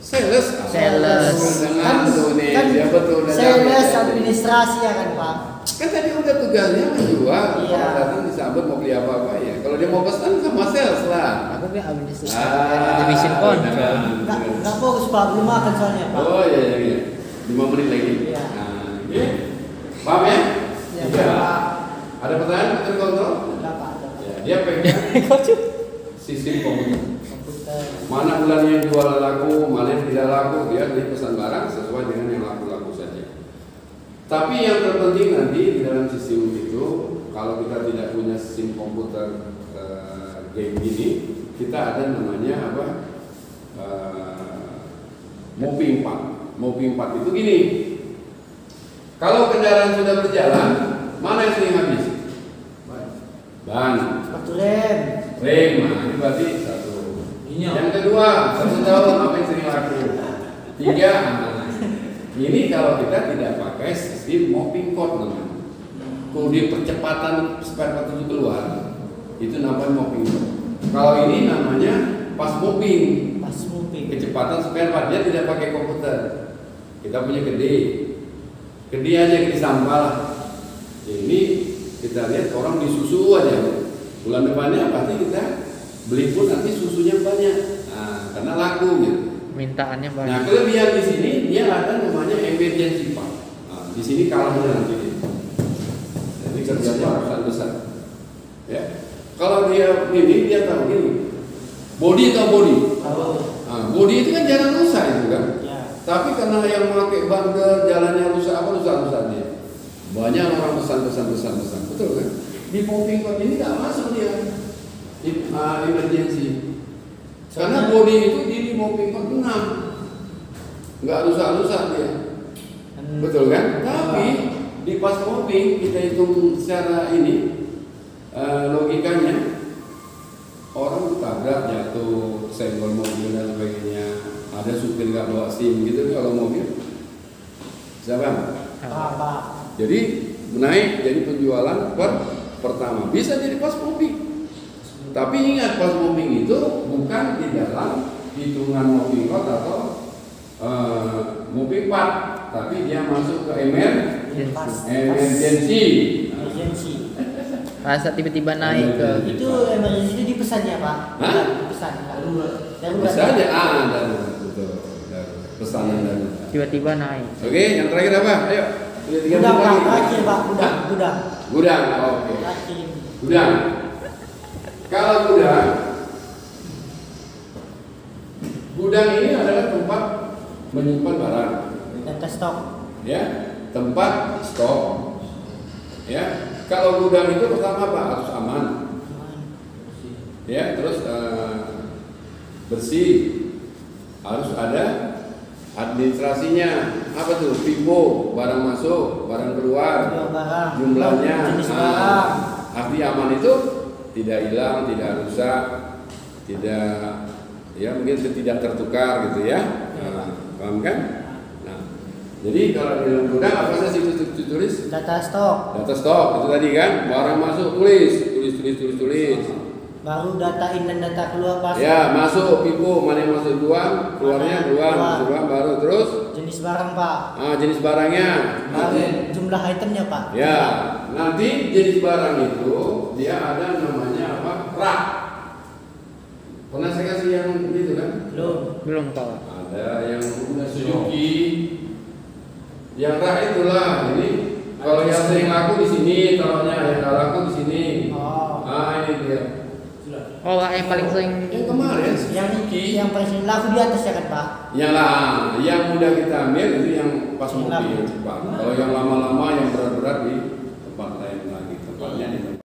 Speaker 1: Sales.
Speaker 2: Sales.
Speaker 1: Dengan Indonesia betul.
Speaker 3: Sales administrasi ya kan Pak.
Speaker 1: Kan tadi udah tugasnya menjual.
Speaker 3: Iya.
Speaker 1: Kalau datang disambut mau beli apa ya. Kalau dia mau pesan sama sales lah.
Speaker 2: Aku kan administrasi.
Speaker 1: Ah,
Speaker 2: Division control.
Speaker 3: Nggak fokus Pak, belum makan soalnya Pak.
Speaker 1: Oh iya. 5 menit lagi.
Speaker 3: Iya.
Speaker 1: Nah, oke. Paham ya?
Speaker 3: Iya, Pak.
Speaker 1: Ada pertanyaan inventory control?
Speaker 3: Nggak Pak, ada, Pak.
Speaker 1: Ya, dia pegang sistem komputer.
Speaker 3: Komputer.
Speaker 1: Mana bulan yang jual laku, mana yang tidak laku, dia beli pesan barang sesuai dengan yang laku-laku saja. Tapi yang terpenting nanti di dalam sistem itu, kalau kita tidak punya sistem komputer game ini, kita ada namanya apa? Mopping part. Mopping part itu gini. Kalau kendaraan sudah berjalan, mana yang sering habis? Ban.
Speaker 3: Sepatu rem.
Speaker 1: Rem, nah ini berarti satu.
Speaker 4: Minyak.
Speaker 1: Yang kedua, 1 tahun apa yang sering laku? 3, ini kalau kita tidak pakai sistem mopping code namanya. Kalau dia percepatan spare part itu keluar, itu namanya mopping code. Kalau ini namanya pas mopping,
Speaker 3: Pas moving.
Speaker 1: kecepatan spare part, dia tidak pakai komputer. Kita punya gede aja di sampah. Ini kita lihat orang beli susu aja. Bulan depannya pasti kita beli pun nanti susunya banyak. Nah, karena laku gitu.
Speaker 2: Mintaannya banyak.
Speaker 1: Nah, kelebihan di sini dia ada namanya emergency part. Nah, di sini kalahnya nanti dia. Jadi kerjanya besar. Ya. Kalau dia ini dia tahu gini. Body atau body?
Speaker 3: Tahu.
Speaker 1: Nah, body itu kan jarang rusak itu kan.
Speaker 3: Ya.
Speaker 1: Tapi karena yang memakai bundle jalannya rusak apa rusak-rusaknya. Banyak orang pesan, betul kan? Di mopping code ini nggak masuk dia emergency. Karena body itu di mopping code 6, nggak rusak-rusak dia, betul kan? Tapi di pas mopping kita hitung secara ini logikanya orang tabrak jatuh, senggol mobil dan sebagainya. Ada supir nggak bawa SIM gitu kalau mobil, siapa?
Speaker 3: Pak.
Speaker 1: Jadi naik jadi penjualan pertama bisa jadi pas mopping. Tapi ingat pas mopping itu bukan di dalam hitungan mopping code atau mopping part, tapi dia masuk ke emergency.
Speaker 3: Emergency.
Speaker 2: Rasa tiba-tiba naik ke
Speaker 3: Itu emergency itu dipesannya Pak.
Speaker 1: Hah?
Speaker 3: Dipesan. Darurat.
Speaker 1: Bisa aja darurat, betul. Pesanan darurat.
Speaker 2: tiba-tiba naik.
Speaker 1: Oke, yang terakhir apa? Ayo.
Speaker 3: Gudang Pak, terakhir Pak, gudang.
Speaker 1: Gudang, oke.
Speaker 3: Terakhir ini.
Speaker 1: Gudang. Kalau gudang ini adalah tempat menyimpan barang,
Speaker 3: Data stok.
Speaker 1: ya, tempat stok, ya. Kalau gudang itu pertama apa? Harus aman, ya. Terus bersih, harus ada administrasinya. Apa tuh? FIFO, barang masuk, barang keluar,
Speaker 3: Barang.
Speaker 1: jumlahnya,
Speaker 3: Jenis barang.
Speaker 1: arti aman itu tidak hilang, tidak rusak, tidak, ya mungkin tidak tertukar gitu ya. Paham kan? Nah, jadi kalau di dalam gudang apa saja itu tulis?
Speaker 3: Data stok.
Speaker 1: Data stok itu tadi kan, barang masuk tulis.
Speaker 3: Baru data in dan data keluar pas.
Speaker 1: Ya, masuk FIFO, mana yang masuk duluan, keluarnya duluan, baru terus.
Speaker 3: Jenis barang Pak.
Speaker 1: Jenis barangnya.
Speaker 3: Baru jumlah itemnya Pak.
Speaker 1: Ya, nanti jenis barang itu dia ada namanya apa? Rak. Pernah saya kasih yang itu kan?
Speaker 2: Belum Pak.
Speaker 1: Ada yang udah Suzuki. Yang rak itulah ini. Kalau yang sering laku di sini, taruhnya yang nggak laku di sini.
Speaker 3: Oh.
Speaker 1: Ini dia.
Speaker 2: Oh, yang paling sering
Speaker 1: Yang kemarin Suzuki.
Speaker 3: Yang paling laku di atas ya kan Pak.
Speaker 1: Yang mudah kita ambil itu yang pas mobil cepat. Kalau yang lama-lama yang berat-berat di